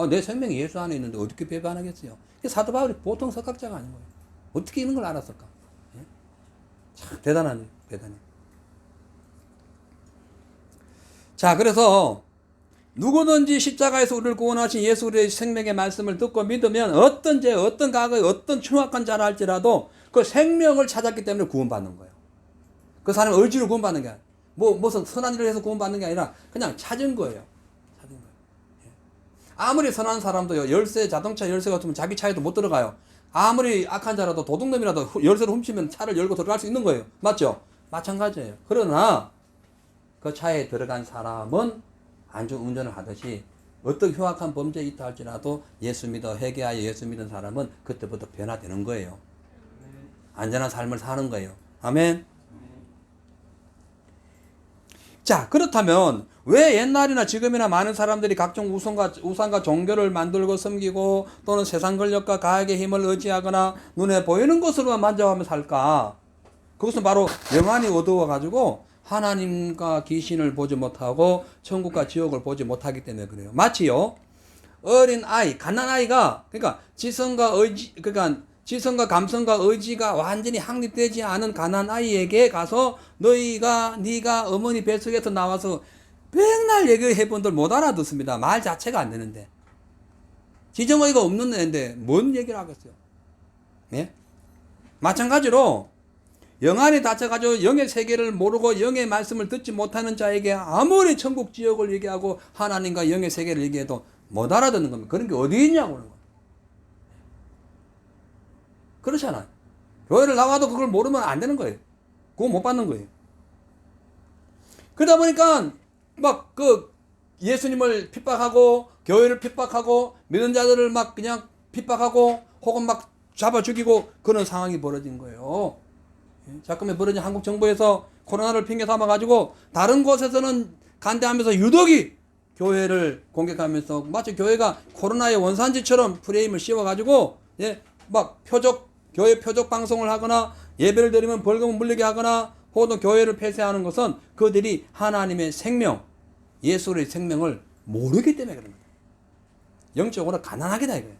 내 생명이 예수 안에 있는데 어떻게 배반하겠어요? 사도 바울이 보통 석학자가 아닌 거예요. 어떻게 이런 걸 알았을까? 예? 참 대단하네. 대단해. 자, 그래서 누구든지 십자가에서 우리를 구원하신 예수 그리스도의 생명의 말씀을 듣고 믿으면 어떤 죄, 어떤 과거에 어떤 흉악한 자라 할지라도 그 생명을 찾았기 때문에 구원받는 거예요. 그 사람은 의지로 구원받는 게 아니라 무슨 선한 일을 해서 구원받는 게 아니라 그냥 찾은 거예요. 찾은 거예요. 예. 아무리 선한 사람도요, 열쇠, 자동차 열쇠 같으면 자기 차에도 못 들어가요. 아무리 악한 자라도 도둑놈이라도 열쇠를 훔치면 차를 열고 들어갈 수 있는 거예요. 맞죠? 마찬가지예요. 그러나 그 차에 들어간 사람은 안전 운전을 하듯이 어떤 흉악한 범죄에 있다 할지라도 예수 믿어 회개하여 예수 믿는 사람은 그때부터 변화되는 거예요. 안전한 삶을 사는 거예요. 아멘. 자, 그렇다면 왜 옛날이나 지금이나 많은 사람들이 각종 우상과 종교를 만들고 섬기고 또는 세상 권력과 가학의 힘을 의지하거나 눈에 보이는 것으로만 만족하며 살까? 그것은 바로 영안이 어두워 가지고 하나님과 귀신을 보지 못하고 천국과 지옥을 보지 못하기 때문에 그래요. 마치요, 어린 아이, 갓난아이가, 그러니까 지성과 감성과 의지가 완전히 확립되지 않은 갓난아이에게 가서 네가 어머니 뱃속에서 나와서 백날 얘기해 본들 못 알아듣습니다. 말 자체가 안 되는데. 지정의가 없는 애인데 뭔 얘기를 하겠어요. 예? 마찬가지로 영안이 닫혀가지고 영의 세계를 모르고 영의 말씀을 듣지 못하는 자에게 아무리 천국 지옥을 얘기하고 하나님과 영의 세계를 얘기해도 못 알아듣는 겁니다. 그런 게 어디 있냐고 그러는 거예요. 그렇잖아요. 교회를 나와도 그걸 모르면 안 되는 거예요. 그거 못 받는 거예요. 그러다 보니까 막 예수님을 핍박하고 교회를 핍박하고 믿는 자들을 막 그냥 핍박하고 혹은 막 잡아 죽이고 그런 상황이 벌어진 거예요. 자꾸만 벌어진 한국 정부에서 코로나를 핑계 삼아가지고 다른 곳에서는 간대하면서 유독이 교회를 공격하면서 마치 교회가 코로나의 원산지처럼 프레임을 씌워가지고 막 교회 표적 방송을 하거나 예배를 드리면 벌금을 물리게 하거나 혹은 교회를 폐쇄하는 것은 그들이 하나님의 생명, 예수의 생명을 모르기 때문에 그런 거예요. 영적으로 가난하게다 이거예요.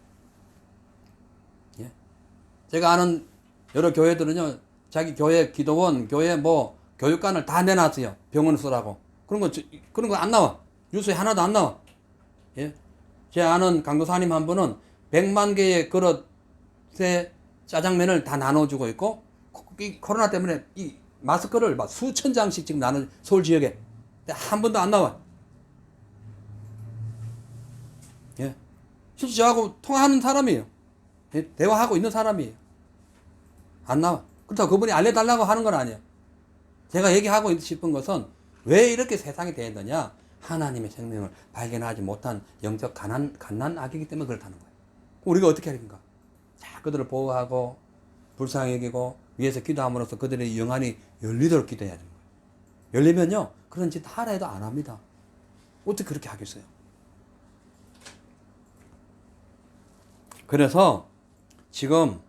제가 아는 여러 교회들은요, 자기 교회 기도원, 교회 교육관을 다 내놨어요. 병원 쓰라고. 그런 거 안 나와. 뉴스에 하나도 안 나와. 예? 제 아는 강도사님 한 분은 100만 개의 그릇에 짜장면을 다 나눠주고 있고, 이 코로나 때문에 이 마스크를 막 수천 장씩 지금 나눠, 서울 지역에. 근데 한 번도 안 나와. 예. 실제 저하고 통화하는 사람이에요. 예. 대화하고 있는 사람이에요. 안 나와. 그렇다고 그분이 알려달라고 하는 건 아니에요. 제가 얘기하고 싶은 것은 왜 이렇게 세상이 되었느냐? 하나님의 생명을 발견하지 못한 영적 갓난아기이기 때문에 그렇다는 거예요. 우리가 어떻게 해야 됩니까? 자, 그들을 보호하고 불쌍히 여기고 위에서 기도함으로써 그들의 영안이 열리도록 기도해야 되는 거예요. 열리면요, 그런 짓 하라 해도 안 합니다. 어떻게 그렇게 하겠어요? 그래서 지금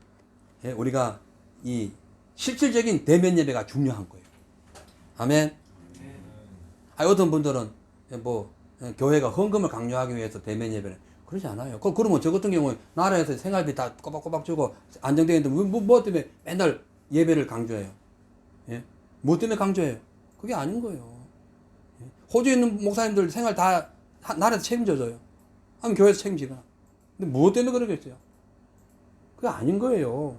우리가 이 실질적인 대면 예배가 중요한 거예요. 아멘. 어떤 분들은 뭐 교회가 헌금을 강요하기 위해서 대면 예배를 그러지 않아요. 그러면 저 같은 경우에 나라에서 생활비 다 꼬박꼬박 주고 안정되어 있는데 뭐 때문에 맨날 예배를 강조해요? 예? 뭐 때문에 강조해요? 그게 아닌 거예요. 예? 호주에 있는 목사님들 생활 다 나라에서 책임져줘요. 아니면 교회에서 책임지거나. 근데 뭐 때문에 그러겠어요? 그게 아닌 거예요.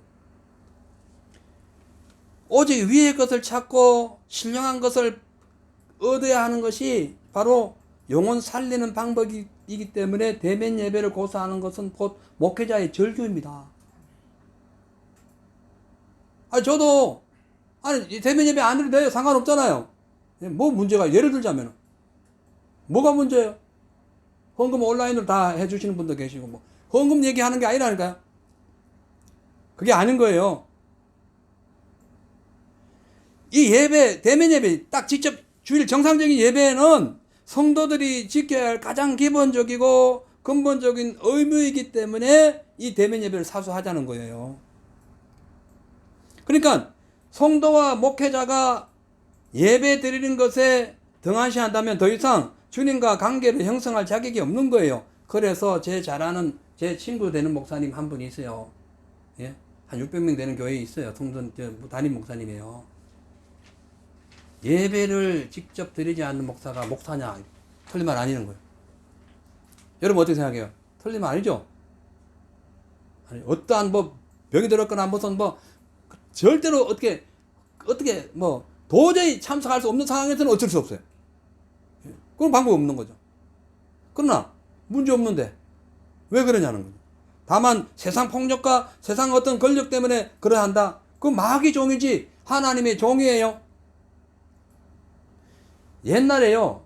오직 위의 것을 찾고 신령한 것을 얻어야 하는 것이 바로 영혼 살리는 방법이기 때문에 대면 예배를 고수하는 것은 곧 목회자의 절규입니다. 저도 대면 예배 안 해도 돼요. 상관없잖아요. 뭐 문제가, 예를 들자면 뭐가 문제예요? 헌금 온라인으로 다 해주시는 분도 계시고, 뭐 헌금 얘기하는 게 아니라니까요. 그게 아닌 거예요. 이 예배, 대면 예배, 딱 직접 주일 정상적인 예배는 성도들이 지켜야 할 가장 기본적이고 근본적인 의무이기 때문에 이 대면 예배를 사수하자는 거예요. 그러니까 성도와 목회자가 예배 드리는 것에 등한시한다면 더 이상 주님과 관계를 형성할 자격이 없는 거예요. 그래서 제 잘 아는 제 친구 되는 목사님 한 분이 있어요. 예? 한 600명 되는 교회에 있어요. 담임 목사님이에요. 예배를 직접 드리지 않는 목사가 목사냐? 틀린 말 아니는 거예요. 여러분 어떻게 생각해요? 틀린 말 아니죠? 아니, 어떠한 뭐 병이 들었거나 무슨 뭐 절대로 어떻게 뭐 도저히 참석할 수 없는 상황에서는 어쩔 수 없어요. 그건 방법이 없는 거죠. 그러나 문제 없는데 왜 그러냐는 거죠. 다만 세상 폭력과 세상 어떤 권력 때문에 그러한다. 그건 마귀 종이지 하나님의 종이에요. 옛날에요,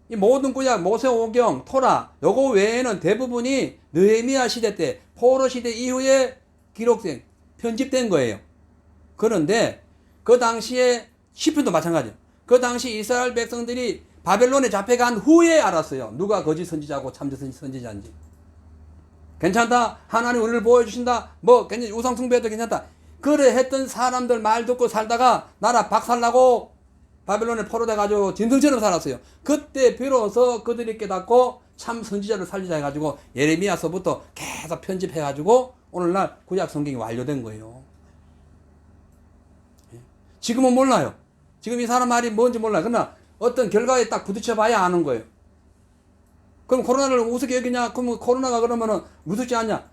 이 모든 구약, 모세오경, 토라, 요거 외에는 대부분이 느헤미야 시대 때, 포로 시대 이후에 기록된, 편집된 거예요. 그런데 그 당시에 시편도 마찬가지예요. 그 당시 이스라엘 백성들이 바벨론에 잡혀간 후에 알았어요. 누가 거짓 선지자고 참 선지자인지. 괜찮다. 하나님 우리를 보여주신다. 뭐 괜찮, 우상 숭배해도 괜찮다. 그래 했던 사람들 말 듣고 살다가 나라 박살나고 바벨론에 포로돼가지고 짐승처럼 살았어요. 그때 비로소 그들이 깨닫고 참 선지자를 살리자 해가지고 예레미야서부터 계속 편집해가지고 오늘날 구약 성경이 완료된 거예요. 지금은 몰라요. 지금 이 사람 말이 뭔지 몰라요. 그러나 어떤 결과에 딱 부딪혀 봐야 아는 거예요. 그럼 코로나를 우습게 여기냐? 그럼 코로나가 그러면은 무섭지 않냐?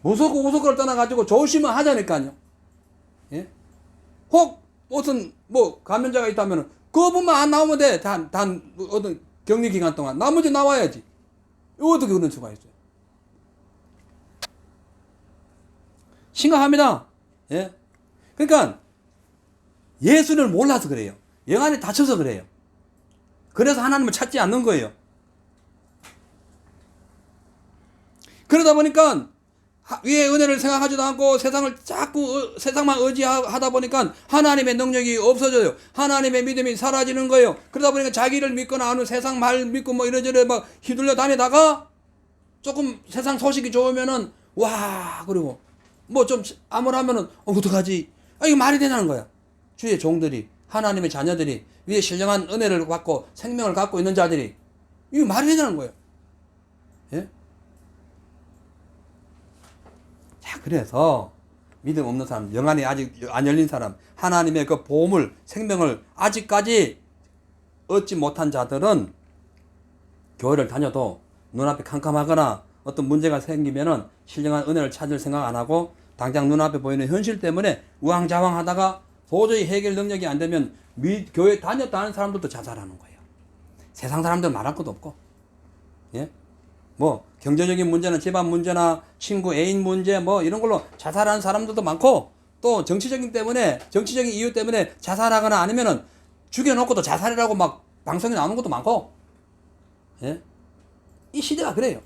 무섭고 우습고를 떠나가지고 조심은 하자니까요. 예? 혹 무슨 뭐 감염자가 있다면은 그분만 안 나오면 돼. 단 어떤 격리 기간 동안 나머지 나와야지. 어떻게 그런 수가 있어요? 심각합니다. 예? 그러니까 예수를 몰라서 그래요. 영안이 닫혀서 그래요. 그래서 하나님을 찾지 않는 거예요. 그러다 보니까 위의 은혜를 생각하지도 않고 세상을 자꾸 세상만 의지하다 보니까 하나님의 능력이 없어져요. 하나님의 믿음이 사라지는 거예요. 그러다 보니까 자기를 믿거나 아는 세상 말 믿고 뭐 이런저런 막 휘둘려 다니다가 조금 세상 소식이 좋으면은 와 그리고 뭐 좀 암울하면은 어떡하지? 이게 말이 되냐는 거야. 주의 종들이 하나님의 자녀들이 위에 신령한 은혜를 받고 생명을 갖고 있는 자들이 이게 말이 되냐는 거예요. 예? 자, 그래서 믿음 없는 사람, 영안이 아직 안 열린 사람, 하나님의 그 보물, 생명을 아직까지 얻지 못한 자들은 교회를 다녀도 눈앞이 캄캄하거나 어떤 문제가 생기면은 신령한 은혜를 찾을 생각 안 하고 당장 눈앞에 보이는 현실 때문에 우왕좌왕 하다가 도저히 해결 능력이 안 되면 교회 다녔다 하는 사람들도 자살하는 거예요. 세상 사람들 말할 것도 없고. 예? 뭐 경제적인 문제나 집안 문제나 친구 애인 문제 뭐 이런 걸로 자살하는 사람들도 많고, 또 정치적인 이유 때문에 자살하거나 아니면은 죽여놓고도 자살이라고 막 방송에 나오는 것도 많고. 예? 이 시대가 그래요.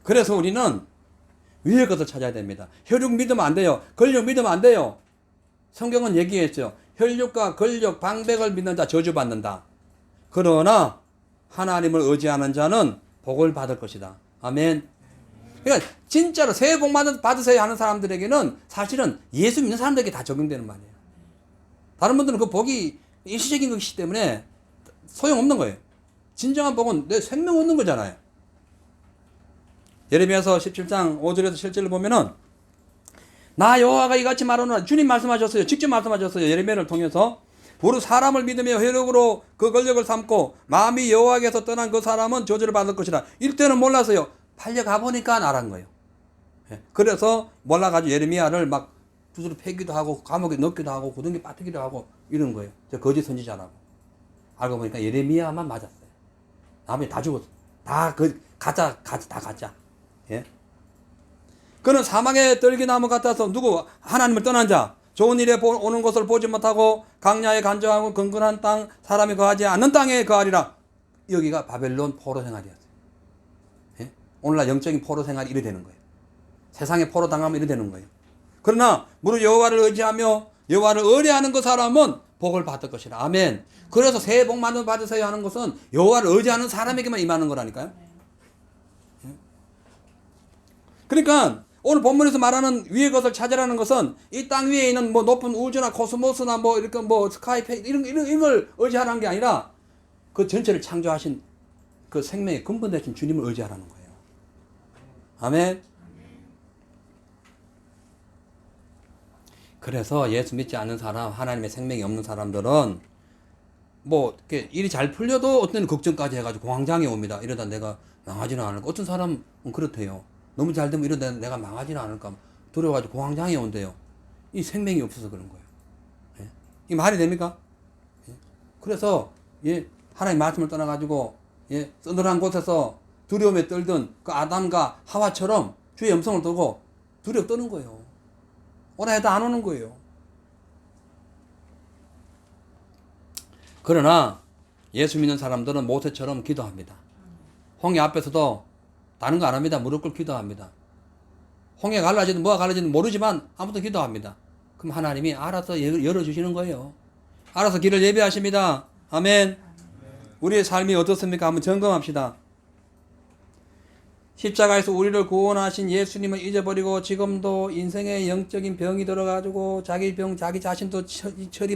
그래서 우리는 위의 것을 찾아야 됩니다. 혈육 믿으면 안 돼요. 권력 믿으면 안 돼요. 성경은 얘기했죠. 혈육과 권력, 방백을 믿는 자 저주받는다. 그러나 하나님을 의지하는 자는 복을 받을 것이다. 아멘. 그러니까 진짜로 새해 복 받으세요 하는 사람들에게는 사실은 예수 믿는 사람들에게 다 적용되는 말이에요. 다른 분들은 그 복이 일시적인 것이기 때문에 소용없는 거예요. 진정한 복은 내 생명 얻는 거잖아요. 예레미야서 17장 5절에서 7절을 보면은 나 여호와가 이같이 말하노라. 주님 말씀하셨어요. 직접 말씀하셨어요. 예레미야를 통해서 무릇 사람을 믿으며 혈육으로 그 권력을 삼고 마음이 여호와께서 떠난 그 사람은 저주를 받을 것이라. 이때는 몰랐어요. 팔려가 보니까 알은 거예요. 그래서 몰라가지고 예레미야를 막 두드려 패기도 하고 감옥에 넣기도 하고 구덩이 빠뜨기도 하고 이런 거예요. 저 거짓 선지자라고. 알고 보니까 예레미야만 맞았어요. 나머지 다 죽었어요. 다 가짜. 예? 그는 사막의 떨기나무 같아서 하나님을 떠난 자, 좋은 일에 오는 것을 보지 못하고 강야에 간절하고 건건한 땅, 사람이 거하지 않는 땅에 거하리라. 여기가 바벨론 포로 생활이었어요. 예? 오늘날 영적인 포로 생활이 이래 되는 거예요. 세상에 포로 당하면 이래 되는 거예요. 그러나 무릇 여호와를 의지하며 여호와를 의뢰하는 그 사람은 복을 받을 것이라. 아멘. 그래서 새해 복 많이 받으세요 하는 것은 여호와를 의지하는 사람에게만 임하는 거라니까요. 그러니까 오늘 본문에서 말하는 위의 것을 찾으라는 것은 이 땅 위에 있는 뭐 높은 우주나 코스모스나 뭐 이렇게 뭐 스카이페 이런 걸 의지하라는 게 아니라 그 전체를 창조하신 그 생명의 근본 되신 주님을 의지하라는 거예요. 아멘. 그래서 예수 믿지 않는 사람, 하나님의 생명이 없는 사람들은 뭐 이렇게 일이 잘 풀려도 어떤 때는 걱정까지 해가지고 공황장애 옵니다. 이러다 내가 망하지는 않을까. 어떤 사람은 그렇대요. 너무 잘 되면 이러다 내가 망하지는 않을까. 두려워가지고 공황장애 온대요. 이 생명이 없어서 그런 거예요. 예? 이게 말이 됩니까? 예? 그래서 하나님 말씀을 떠나가지고 서늘한 곳에서 두려움에 떨던 그 아담과 하와처럼 주의 음성을 듣고 두려워 떠는 거예요. 오라 해도 안 오는 거예요. 그러나 예수 믿는 사람들은 모세처럼 기도합니다. 홍해 앞에서도 다른 거 안 합니다. 무릎 꿇고 기도합니다. 홍해 갈라지든 뭐가 갈라지든 모르지만 아무튼 기도합니다. 그럼 하나님이 알아서 열어주시는 거예요. 알아서 길을 예비하십니다. 아멘. 우리의 삶이 어떻습니까? 한번 점검합시다. 십자가에서 우리를 구원하신 예수님을 잊어버리고 지금도 인생의 영적인 병이 들어가지고 자기 병, 자기 자신도 치료하지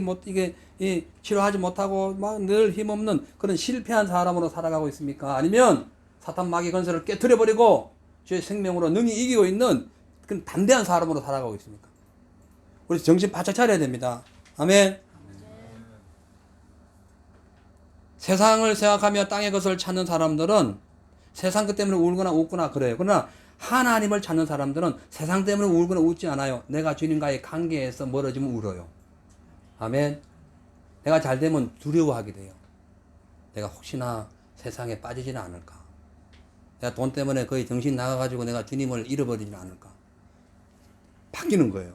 못하고 막 늘 힘없는 그런 실패한 사람으로 살아가고 있습니까? 아니면 사탄 마귀 건설을 깨트려버리고 제 생명으로 능히 이기고 있는 그런 담대한 사람으로 살아가고 있습니까? 우리 정신 바짝 차려야 됩니다. 아멘. 세상을 생각하며 땅의 것을 찾는 사람들은 세상 것 때문에 울거나 웃거나 그래요. 그러나 하나님을 찾는 사람들은 세상 때문에 울거나 웃지 않아요. 내가 주님과의 관계에서 멀어지면 울어요. 아멘. 내가 잘 되면 두려워하게 돼요. 내가 혹시나 세상에 빠지지는 않을까. 내가 돈 때문에 거의 정신 나가가지고 내가 주님을 잃어버리지는 않을까. 바뀌는 거예요.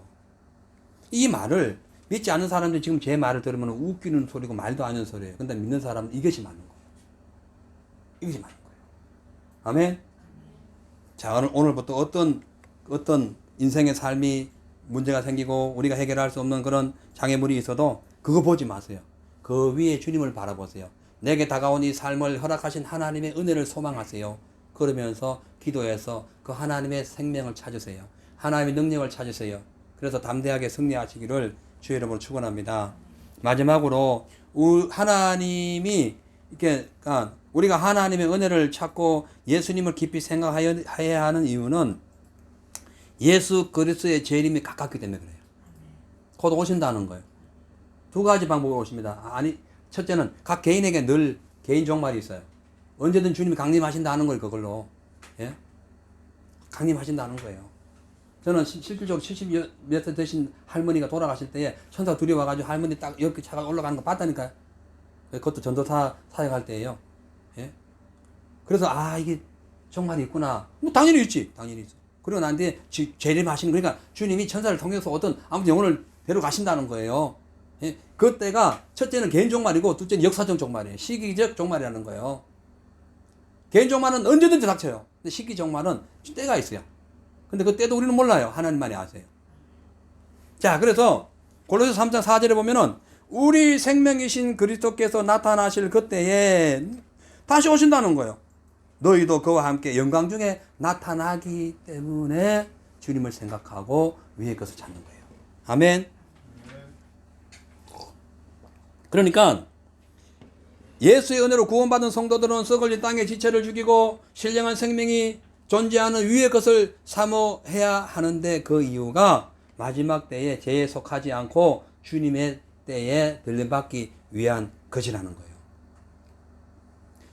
이 말을 믿지 않는 사람들이 지금 제 말을 들으면 웃기는 소리고 말도 안 하는 소리예요. 근데 믿는 사람은 이것이 맞는 거예요. 이것이 맞는 거예요. 아멘. 자, 오늘부터 어떤 인생의 삶이 문제가 생기고 우리가 해결할 수 없는 그런 장애물이 있어도 그거 보지 마세요. 그 위에 주님을 바라보세요. 내게 다가온 이 삶을 허락하신 하나님의 은혜를 소망하세요. 그러면서 기도해서 그 하나님의 생명을 찾으세요. 하나님의 능력을 찾으세요. 그래서 담대하게 승리하시기를 주의 이름으로 축원합니다. 마지막으로 하나님이 이렇게 우리가 하나님의 은혜를 찾고 예수님을 깊이 생각해야 하는 이유는 예수 그리스도의 재림이 가깝기 때문에 그래요. 곧 오신다는 거예요. 두 가지 방법으로 오십니다. 첫째는 각 개인에게 늘 개인 종말이 있어요. 언제든 주님이 강림하신다는 걸 그걸로. 예? 강림하신다는 거예요. 저는 실질적으로 70몇 세 되신 할머니가 돌아가실 때에 천사 둘이 와가지고 할머니 딱 이렇게 차가 올라가는 거 봤다니까요. 그것도 전도사 사역할 때예요. 예? 그래서 이게 정말 있구나. 뭐 당연히 있지. 당연히 있어. 그리고 난 뒤에 재림하시는, 그러니까 주님이 천사를 통해서 어떤 아무튼 영혼을 데려가신다는 거예요. 예? 그때가 첫째는 개인 종말이고 둘째는 역사적 종말이에요. 시기적 종말이라는 거예요. 개인 종말은 언제든지 닥쳐요. 근데 시기 종말은 때가 있어요. 근데 그 때도 우리는 몰라요. 하나님만이 아세요. 자, 그래서 골로새 3장 4절에 보면은 우리 생명이신 그리스도께서 나타나실 그때에 다시 오신다는 거예요. 너희도 그와 함께 영광 중에 나타나기 때문에 주님을 생각하고 위의 것을 찾는 거예요. 아멘. 그러니까 예수의 은혜로 구원받은 성도들은 썩어진 땅의 지체를 죽이고 신령한 생명이 존재하는 위의 것을 사모해야 하는데, 그 이유가 마지막 때에 죄에 속하지 않고 주님의 때에 들림받기 위한 것이라는 거예요.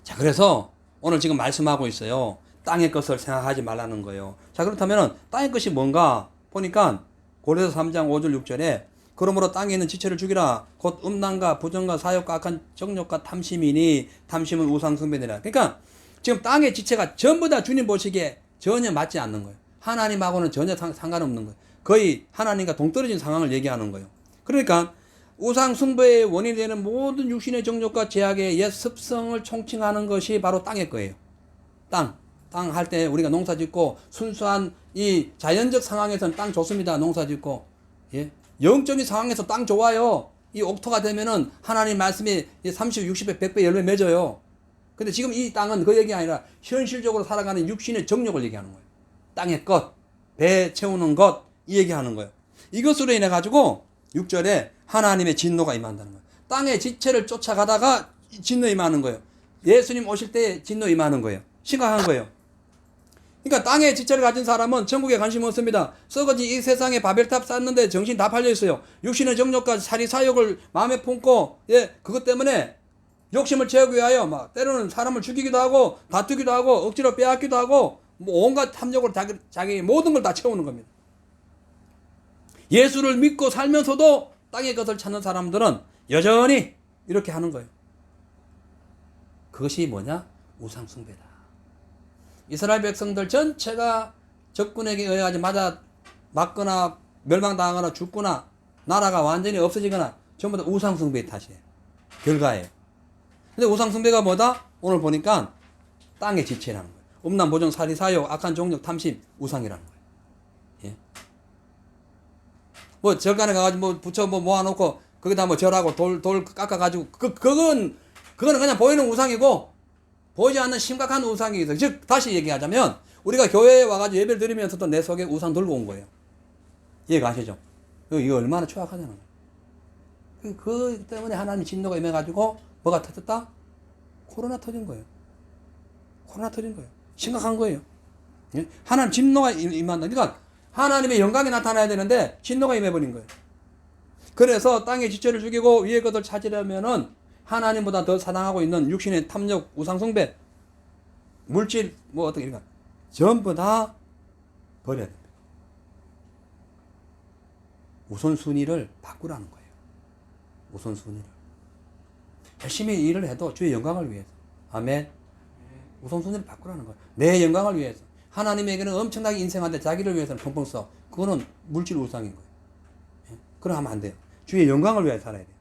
자, 그래서 오늘 지금 말씀하고 있어요. 땅의 것을 생각하지 말라는 거예요. 자, 그렇다면 땅의 것이 뭔가 보니까 고린도서 3장 5절 6절에 그러므로 땅에 있는 지체를 죽이라. 곧 음란과 부정과 사욕과 악한 정욕과 탐심이니 탐심은 우상 숭배니라. 그러니까 지금 땅의 지체가 전부 다 주님 보시기에 전혀 맞지 않는 거예요. 하나님하고는 전혀 상관없는 거예요. 거의 하나님과 동떨어진 상황을 얘기하는 거예요. 그러니까 우상 숭배의 원인이 되는 모든 육신의 정욕과 죄악의 옛 습성을 총칭하는 것이 바로 땅의 거예요. 땅 할 때 우리가 농사 짓고 순수한 이 자연적 상황에서는 땅 좋습니다. 농사 짓고. 예? 영적인 상황에서 땅 좋아요. 이 옥토가 되면은 하나님 말씀이 30, 60배, 100배 열매 맺어요. 근데 지금 이 땅은 그 얘기 아니라 현실적으로 살아가는 육신의 정욕을 얘기하는 거예요. 땅의 것, 배 채우는 것, 이 얘기하는 거예요. 이것으로 인해 가지고 6절에 하나님의 진노가 임한다는 거예요. 땅의 지체를 쫓아가다가 진노 임하는 거예요. 예수님 오실 때 진노 임하는 거예요. 심각한 거예요. 그러니까 땅의 지체를 가진 사람은 천국에 관심 없습니다. 썩어진 이 세상에 바벨탑 쌓는데 정신 다 팔려 있어요. 육신의 정욕과 사리사욕을 마음에 품고, 그것 때문에 욕심을 채우기 위하여 막 때로는 사람을 죽이기도 하고 다투기도 하고 억지로 빼앗기도 하고 뭐 온갖 탐욕으로 자기 모든 걸 다 채우는 겁니다. 예수를 믿고 살면서도 땅의 것을 찾는 사람들은 여전히 이렇게 하는 거예요. 그것이 뭐냐? 우상숭배다. 이스라엘 백성들 전체가 적군에게 의해 맞거나 멸망당하거나 죽거나 나라가 완전히 없어지거나 전부 다 우상숭배의 탓이에요. 결과예요. 근데 우상숭배가 뭐다? 오늘 보니까 땅의 지체라는 거예요. 음란, 보정, 살인, 사욕, 악한 종욕, 탐심, 우상이라는 거예요. 예? 뭐 절간에 가가지고 뭐 부처 뭐 모아놓고 거기다 뭐 절하고 돌 깎아가지고 그거는 그냥 보이는 우상이고 보이지 않는 심각한 우상이 있어요. 즉 다시 얘기하자면 우리가 교회에 와가지고 예배를 드리면서도 내 속에 우상 들고 온 거예요. 이해가 가시죠? 이거 얼마나 추악하냐는 거예요. 그 때문에 하나님 진노가 임해가지고 뭐가 터졌다? 코로나 터진 거예요. 코로나 터진 거예요. 심각한 거예요. 예? 하나님 진노가 임한다. 그러니까 하나님의 영광이 나타나야 되는데 진노가 임해버린 거예요. 그래서 땅의 지체를 죽이고 위의 것을 찾으려면은 하나님보다 더 사랑하고 있는 육신의 탐욕, 우상숭배, 물질, 뭐 어떻게 이런 거 전부 다 버려야 됩니다. 우선순위를 바꾸라는 거예요. 우선순위를. 열심히 일을 해도 주의 영광을 위해서. 아멘. 우선순위를 바꾸라는 거예요. 내 영광을 위해서. 하나님에게는 엄청나게 인생한데 자기를 위해서는 펑펑 써. 그거는 물질 우상인 거예요. 그럼 하면 안 돼요. 주의 영광을 위해 살아야 돼요.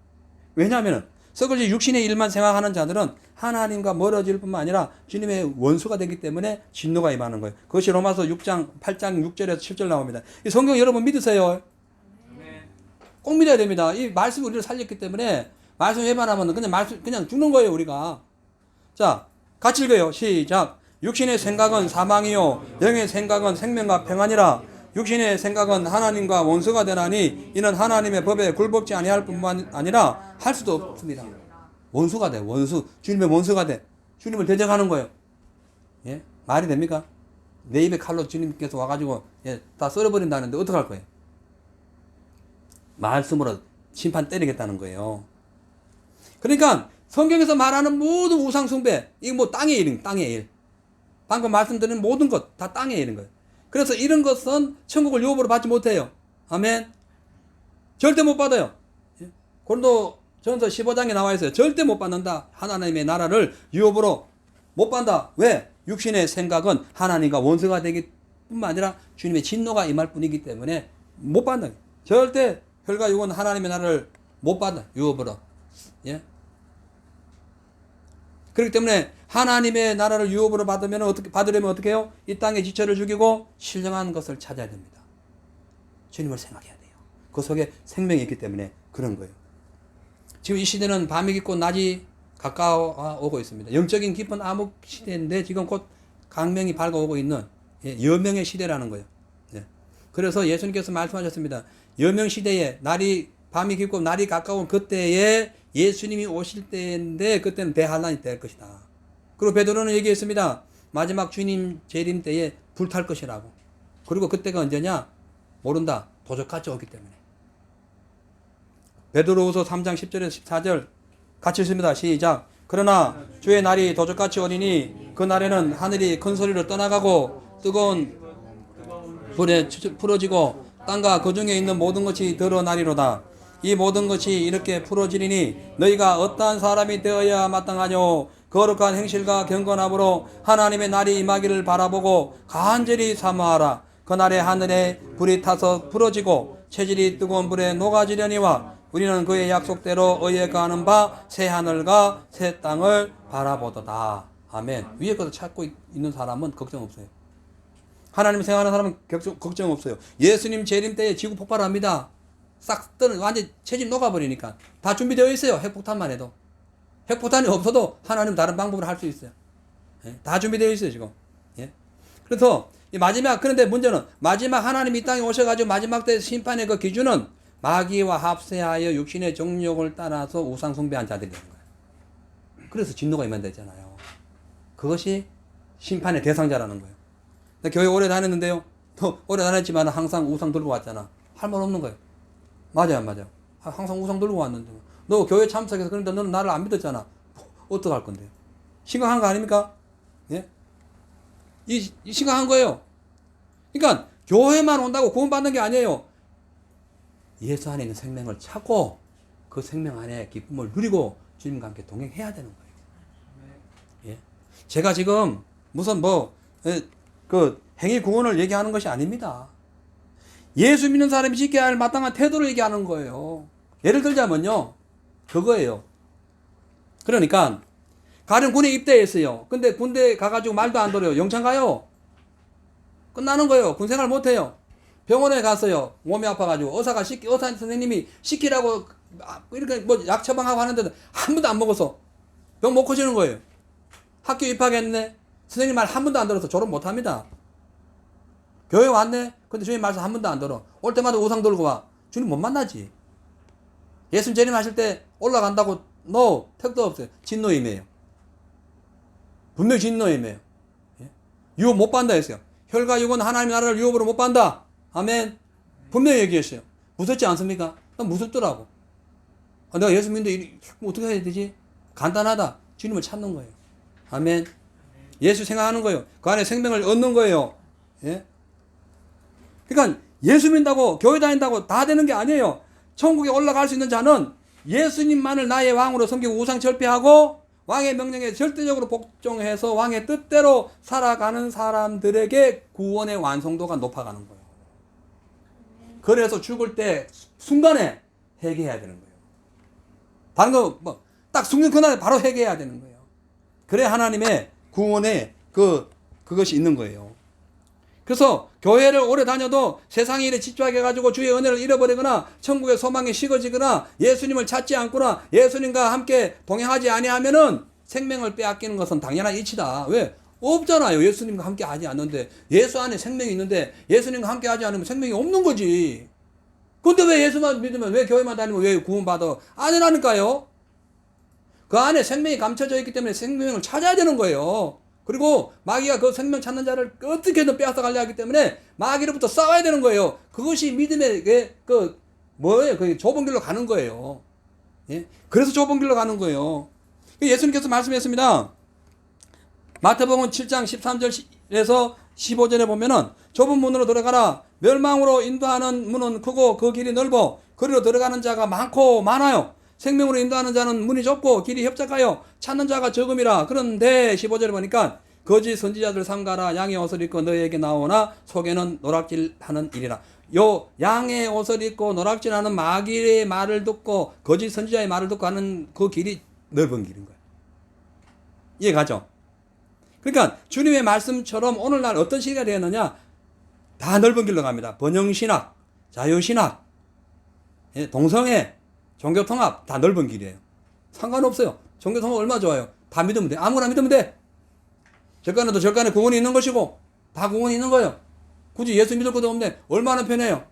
왜냐하면 썩어질 육신의 일만 생각하는 자들은 하나님과 멀어질 뿐만 아니라 주님의 원수가 되기 때문에 진노가 임하는 거예요. 그것이 로마서 6장 8장 6절에서 7절 나옵니다. 이 성경 여러분 믿으세요. 꼭 믿어야 됩니다. 이 말씀이 우리를 살렸기 때문에 말씀 위반하면 그냥 죽는 거예요, 우리가. 자, 같이 읽어요. 시작. 육신의 생각은 사망이요 영의 생각은 생명과 평안이라. 육신의 생각은 하나님과 원수가 되나니 이는 하나님의 법에 굴복지 아니할 뿐만 아니라 할 수도 없습니다. 원수가 돼. 원수. 주님의 원수가 돼. 주님을 대적하는 거예요. 예? 말이 됩니까? 내 입에 칼로 주님께서 와가지고 다 썰어버린다는데 어떡할 거예요? 말씀으로 심판 때리겠다는 거예요. 그러니까 성경에서 말하는 모든 우상숭배, 이거 뭐 땅의 일입니다. 땅의 일. 방금 말씀드린 모든 것 다 땅에 있는 거예요. 그래서 이런 것은 천국을 유업으로 받지 못해요. 아멘. 절대 못 받아요. 고린도 전서 15장에 나와 있어요. 절대 못 받는다. 하나님의 나라를 유업으로 못 받는다. 왜? 육신의 생각은 하나님과 원수가 되기 뿐만 아니라 주님의 진노가 임할 뿐이기 때문에 못 받는다. 절대 혈과 육은 하나님의 나라를 못 받는다. 유업으로. 예? 그렇기 때문에 하나님의 나라를 유업으로 받으려면 어떻게 해요? 이 땅에 지체를 죽이고 신령한 것을 찾아야 됩니다. 주님을 생각해야 돼요. 그 속에 생명이 있기 때문에 그런 거예요. 지금 이 시대는 밤이 깊고 낮이 가까워오고 있습니다. 영적인 깊은 암흑 시대인데 지금 곧 강명이 밝아오고 있는 여명의 시대라는 거예요. 그래서 예수님께서 말씀하셨습니다. 여명 시대에 밤이 깊고 날이 가까운 그때에 예수님이 오실 때인데 그때는 대환란이 될 것이다. 그리고 베드로는 얘기했습니다. 마지막 주님 재림 때에 불탈 것이라고. 그리고 그때가 언제냐? 모른다. 도적같이 오기 때문에. 베드로후서 3장 10절에서 14절 같이 읽습니다. 시작. 그러나 주의 날이 도적같이 오리니 그 날에는 하늘이 큰 소리로 떠나가고 뜨거운 불에 풀어지고 땅과 그 중에 있는 모든 것이 드러나리로다. 이 모든 것이 이렇게 풀어지리니 너희가 어떠한 사람이 되어야 마땅하뇨. 거룩한 행실과 경건함으로 하나님의 날이 임하기를 바라보고 간절히 사모하라. 그날에 하늘에 불이 타서 풀어지고 체질이 뜨거운 불에 녹아지려니와 우리는 그의 약속대로 의에 거하는 바 새 하늘과 새 땅을 바라보도다. 아멘. 위에 것을 찾고 있는 사람은 걱정 없어요. 하나님 생각하는 사람은 걱정 없어요. 예수님 재림 때에 지구 폭발합니다. 싹 뜨는 완전 체질 녹아버리니까 다 준비되어 있어요. 핵폭탄만 해도. 핵폭탄이 없어도 하나님 다른 방법으로 할 수 있어요. 다 준비되어 있어요 지금. 그래서 그런데 문제는 마지막 하나님 이 땅에 오셔가지고 마지막 때 심판의 그 기준은 마귀와 합세하여 육신의 정욕을 따라서 우상 숭배한 자들이라는 거예요. 그래서 진노가 임한다잖아요. 그것이 심판의 대상자라는 거예요. 교회 오래 다녔는데요. 또 오래 다녔지만 항상 우상 들고 왔잖아. 할 말 없는 거예요. 맞아요, 맞아요. 항상 우상 들고 왔는데 너 교회 참석해서 그런데 너는 나를 안 믿었잖아. 어떡할 건데요? 심각한 거 아닙니까? 예? 이 심각한 거예요. 그러니까 교회만 온다고 구원받는 게 아니에요. 예수 안에 있는 생명을 찾고 그 생명 안에 기쁨을 누리고 주님과 함께 동행해야 되는 거예요. 예? 제가 지금 무슨 그 행위 구원을 얘기하는 것이 아닙니다. 예수 믿는 사람이 지켜야 할 마땅한 태도를 얘기하는 거예요. 예를 들자면요. 그거예요. 그러니까 가령 군에 입대했어요. 근데 군대 가가지고 말도 안 들어요. 영창 가요. 끝나는 거예요. 군 생활 못해요. 병원에 갔어요. 몸이 아파가지고 의사 선생님이 시키라고 이렇게 약 처방하고 하는데도 한 번도 안 먹어서 병 못 고치는 거예요. 학교 입학했네. 선생님 말 한 번도 안 들어서 졸업 못 합니다. 교회 왔네. 근데 주님 말씀 한 번도 안 들어. 올 때마다 우상 들고 와. 주님 못 만나지. 예수님 재림하실 때 올라간다고 택도 없어요. 진노임이에요. 분명히 진노임이에요. 유업 못 받는다 했어요. 혈과 육은 하나님의 나라를 유업으로 못 받는다. 아멘. 분명히 얘기했어요. 무섭지 않습니까? 난 무섭더라고. 내가 예수 믿는데 어떻게 해야 되지? 간단하다. 주님을 찾는 거예요. 아멘. 예수 생각하는 거예요. 그 안에 생명을 얻는 거예요. 예? 그러니까 예수 믿는다고 교회 다닌다고 다 되는 게 아니에요. 천국에 올라갈 수 있는 자는 예수님만을 나의 왕으로 섬기고 우상 절폐하고 왕의 명령에 절대적으로 복종해서 왕의 뜻대로 살아가는 사람들에게 구원의 완성도가 높아가는 거예요. 그래서 죽을 때 순간에 회개해야 되는 거예요. 다른 거 딱 죽는 그날에 바로 회개해야 되는 거예요. 그래 하나님의 구원의 그것이 있는 거예요. 그래서 교회를 오래 다녀도 세상에 일에 집중하게 해가지고 주의 은혜를 잃어버리거나 천국의 소망이 식어지거나 예수님을 찾지 않거나 예수님과 함께 동행하지 아니하면은 생명을 빼앗기는 것은 당연한 이치다. 왜? 없잖아요. 예수님과 함께 하지 않는데. 예수 안에 생명이 있는데 예수님과 함께 하지 않으면 생명이 없는 거지. 근데 왜 예수만 믿으면 왜 교회만 다니면 왜 구원받아? 아니라니까요. 그 안에 생명이 감춰져 있기 때문에 생명을 찾아야 되는 거예요. 그리고 마귀가 그 생명 찾는 자를 어떻게든 빼앗아 가려 하기 때문에 마귀로부터 싸워야 되는 거예요. 그것이 믿음의 그 좁은 길로 가는 거예요. 예? 그래서 좁은 길로 가는 거예요. 예수님께서 말씀했습니다. 마태복음 7장 13절에서 15절에 보면은 좁은 문으로 들어가라. 멸망으로 인도하는 문은 크고 그 길이 넓어 그리로 들어가는 자가 많고 많아요. 생명으로 인도하는 자는 문이 좁고 길이 협착하여 찾는 자가 적음이라. 그런데 15절에 보니까 거짓 선지자들 삼가라. 양의 옷을 입고 너희에게 나오나 속에는 노락질하는 일이라. 요 양의 옷을 입고 노락질하는 마귀의 말을 듣고 거짓 선지자의 말을 듣고 하는 그 길이 넓은 길인 거예요. 이해가죠? 그러니까 주님의 말씀처럼 오늘날 어떤 시대가 되었느냐, 다 넓은 길로 갑니다. 번영신학, 자유신학, 동성애, 종교통합 다 넓은 길이에요. 상관없어요. 종교통합 얼마나 좋아요. 다 믿으면 돼. 아무거나 믿으면 돼. 절간에도 절간에 구원이 있는 것이고 다 구원이 있는 거예요. 굳이 예수 믿을 것도 없는데 얼마나 편해요.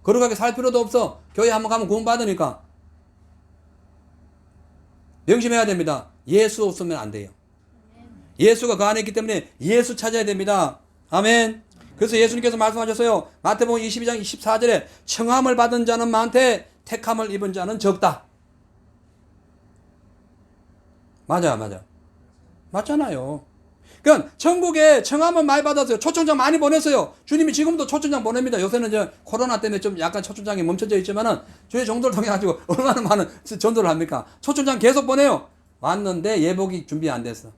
거룩하게 살 필요도 없어. 교회 한번 가면 구원 받으니까. 명심해야 됩니다. 예수 없으면 안 돼요. 예수가 그 안에 있기 때문에 예수 찾아야 됩니다. 아멘. 그래서 예수님께서 말씀하셨어요. 마태복음 22장 24절에 청함을 받은 자는 많되 택함을 입은 자는 적다. 맞아. 맞잖아요. 그러니까 천국에 청함을 많이 받았어요. 초청장 많이 보냈어요. 주님이 지금도 초청장 보냅니다. 요새는 이제 코로나 때문에 좀 약간 초청장이 멈춰져 있지만은 주의 종도를 통해 가지고 얼마나 많은 전도를 합니까? 초청장 계속 보내요. 왔는데 예복이 준비 안 됐어.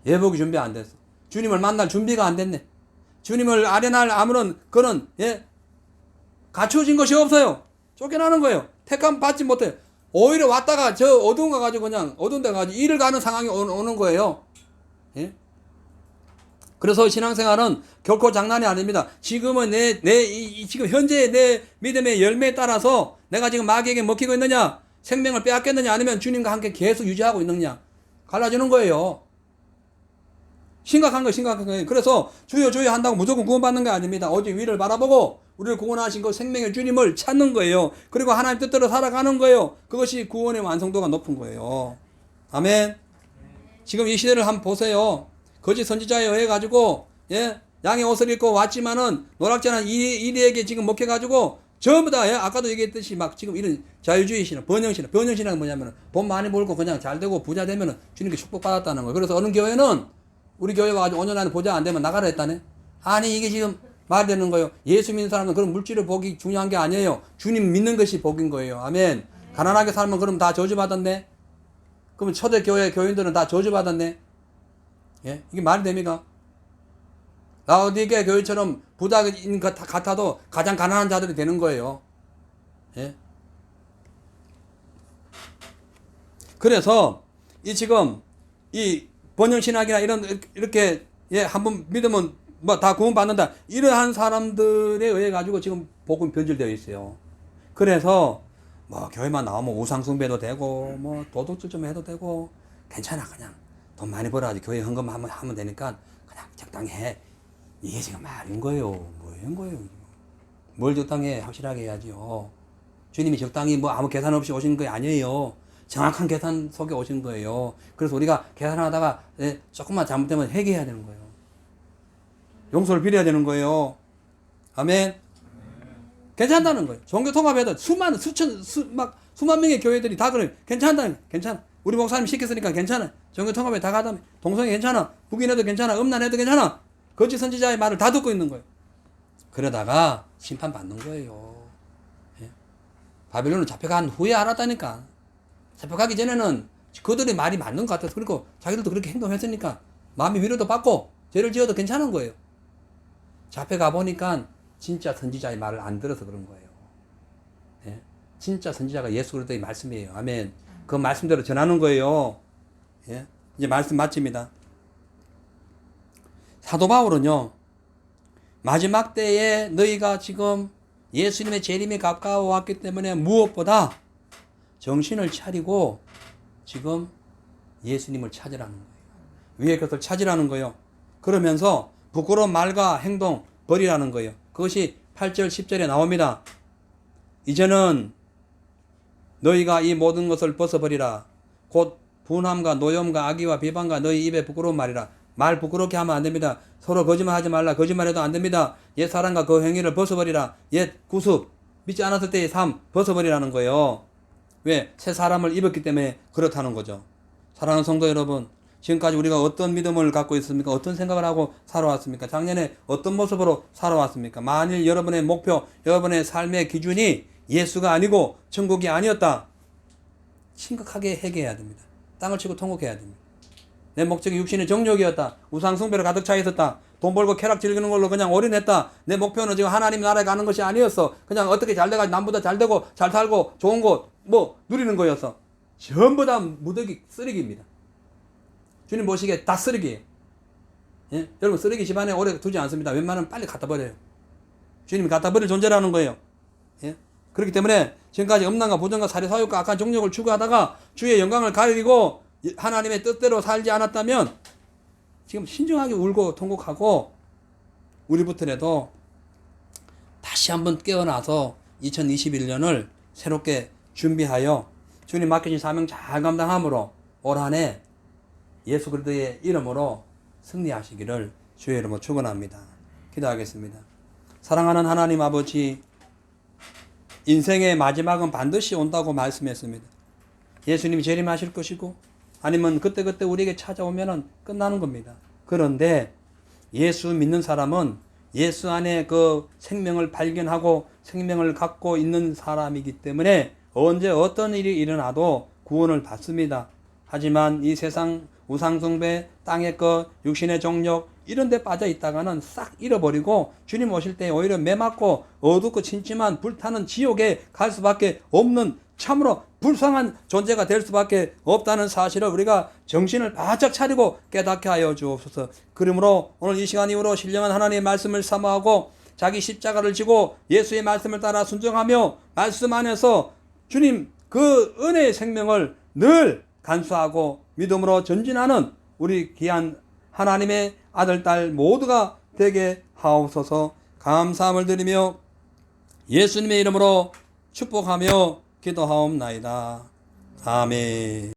예복이 준비 안 됐어. 주님을 만날 준비가 안 됐네. 주님을 아련할 아무런 그런 갖추어진 것이 없어요. 쫓겨나는 거예요. 택함 받지 못해. 오히려 왔다가 저 어두운 거 가지고 그냥 어두운 데 가지고 일을 가는 상황이 오는 거예요. 예? 그래서 신앙생활은 결코 장난이 아닙니다. 지금은 지금 현재 내 믿음의 열매에 따라서 내가 지금 마귀에게 먹히고 있느냐, 생명을 빼앗겼느냐, 아니면 주님과 함께 계속 유지하고 있느냐, 갈라지는 거예요. 심각한 거예요. 그래서 주여 한다고 무조건 구원받는 게 아닙니다. 오직 위를 바라보고 우리를 구원하신 그 생명의 주님을 찾는 거예요. 그리고 하나님 뜻대로 살아가는 거예요. 그것이 구원의 완성도가 높은 거예요. 아멘. 지금 이 시대를 한번 보세요. 거짓 선지자에 의해 가지고 양의 옷을 입고 왔지만은 노랗지않은 이리에게 지금 먹혀가지고 전부 다 아까도 얘기했듯이 막 지금 이런 자유주의 신앙, 번영신앙은 뭐냐면은 돈 많이 벌고 그냥 잘 되고 부자 되면은 주님께 축복받았다는 거예요. 그래서 어느 교회는 우리 교회 와가지고 5년 안에 보자 안 되면 나가라 했다네. 아니 이게 지금 말이 되는 거예요. 예수 믿는 사람은 그런 물질을 복이 중요한 게 아니에요. 주님 믿는 것이 복인 거예요. 아멘. 가난하게 살면 그럼 다 저주받았네. 그러면 초대 교회 교인들은 다 저주받았네. 예? 이게 말이 됩니까? 라오디게 교회처럼 부자인 것 같아도 가장 가난한 자들이 되는 거예요. 예? 그래서 지금 이 번영신학이나 이렇게 한번 믿으면 뭐 다 구원받는다, 이러한 사람들에 의해 가지고 지금 복음이 변질되어 있어요. 그래서 뭐 교회만 나오면 우상숭배도 되고 뭐 도둑질 좀 해도 되고 괜찮아, 그냥 돈 많이 벌어가지고 교회 헌금만 하면 되니까 그냥 적당히 해. 이게 지금 말인 거예요. 뭐인 거예요? 뭘 적당히 해? 확실하게 해야지요. 주님이 적당히 뭐 아무 계산 없이 오신 거 아니에요. 정확한 계산 속에 오신 거예요. 그래서 우리가 계산하다가 조금만 잘못되면 회개해야 되는 거예요. 용서를 빌어야 되는 거예요. 아멘. 괜찮다는 거예요. 종교 통합해도 수만 명의 교회들이 다 그래요. 괜찮다는 거예요. 괜찮아. 우리 목사님 시켰으니까 괜찮아. 종교 통합에 다 가다면 동성애 괜찮아. 북인해도 괜찮아. 음란해도 괜찮아. 거짓 선지자의 말을 다 듣고 있는 거예요. 그러다가 심판받는 거예요. 예? 바빌론은 잡혀간 후에 알았다니까. 잡혀가기 전에는 그들의 말이 맞는 것 같아서, 그리고 자기들도 그렇게 행동했으니까 마음의 위로도 받고 죄를 지어도 괜찮은 거예요. 잡혀가 보니까 진짜 선지자의 말을 안 들어서 그런 거예요. 예? 진짜 선지자가 예수 그리스도의 말씀이에요. 아멘. 그 말씀대로 전하는 거예요. 예? 이제 말씀 마칩니다. 사도 바울은요, 마지막 때에 너희가 지금 예수님의 재림이 가까워 왔기 때문에 무엇보다 정신을 차리고 지금 예수님을 찾으라는 거예요. 위의 것을 찾으라는 거예요. 그러면서 부끄러운 말과 행동 버리라는 거예요. 그것이 8절 10절에 나옵니다. 이제는 너희가 이 모든 것을 벗어버리라. 곧 분함과 노염과 악의와 비방과 너희 입에 부끄러운 말이라. 말 부끄럽게 하면 안 됩니다. 서로 거짓말하지 말라. 거짓말해도 안 됩니다. 옛 사람과 그 행위를 벗어버리라. 옛 구습, 믿지 않았을 때의 삶 벗어버리라는 거예요. 왜? 새 사람을 입었기 때문에 그렇다는 거죠. 사랑하는 성도 여러분, 지금까지 우리가 어떤 믿음을 갖고 있습니까? 어떤 생각을 하고 살아왔습니까? 작년에 어떤 모습으로 살아왔습니까? 만일 여러분의 목표, 여러분의 삶의 기준이 예수가 아니고 천국이 아니었다, 심각하게 회개해야 됩니다. 땅을 치고 통곡해야 됩니다. 내 목적이 육신의 정욕이었다. 우상 숭배로 가득 차 있었다. 돈 벌고 쾌락 즐기는 걸로 그냥 올인했다. 내 목표는 지금 하나님 나라에 가는 것이 아니었어. 그냥 어떻게 잘 돼가지고 남보다 잘 되고 잘 살고 좋은 곳 누리는 거였어. 전부 다 무더기 쓰레기입니다. 주님 보시기에 다 쓰레기예요. 예? 여러분 쓰레기 집안에 오래 두지 않습니다. 웬만하면 빨리 갖다 버려요. 주님이 갖다 버릴 존재라는 거예요. 예? 그렇기 때문에 지금까지 음란과 부정과 살해 사욕과 악한 정욕을 추구하다가 주의 영광을 가리고 하나님의 뜻대로 살지 않았다면 지금 신중하게 울고 통곡하고 우리부터라도 다시 한번 깨어나서 2021년을 새롭게 준비하여 주님 맡기신 사명 잘 감당함으로 올 한 해 예수 그리스도의 이름으로 승리하시기를 주의 이름으로 축원합니다. 기도하겠습니다. 사랑하는 하나님 아버지, 인생의 마지막은 반드시 온다고 말씀했습니다. 예수님이 재림하실 것이고 아니면 그때그때 우리에게 찾아오면 끝나는 겁니다. 그런데 예수 믿는 사람은 예수 안에 그 생명을 발견하고 생명을 갖고 있는 사람이기 때문에 언제 어떤 일이 일어나도 구원을 받습니다. 하지만 이 세상 우상숭배, 땅의 것, 육신의 정욕 이런 데 빠져 있다가는 싹 잃어버리고 주님 오실 때 오히려 매맞고 어둡고 침침한 불타는 지옥에 갈 수밖에 없는 참으로 불쌍한 존재가 될 수밖에 없다는 사실을 우리가 정신을 바짝 차리고 깨닫게 하여 주옵소서. 그러므로 오늘 이 시간 이후로 신령한 하나님의 말씀을 사모하고 자기 십자가를 지고 예수의 말씀을 따라 순종하며 말씀 안에서 주님 그 은혜의 생명을 늘 간수하고 믿음으로 전진하는 우리 귀한 하나님의 아들, 딸 모두가 되게 하옵소서. 감사함을 드리며 예수님의 이름으로 축복하며 기도하옵나이다. 아멘.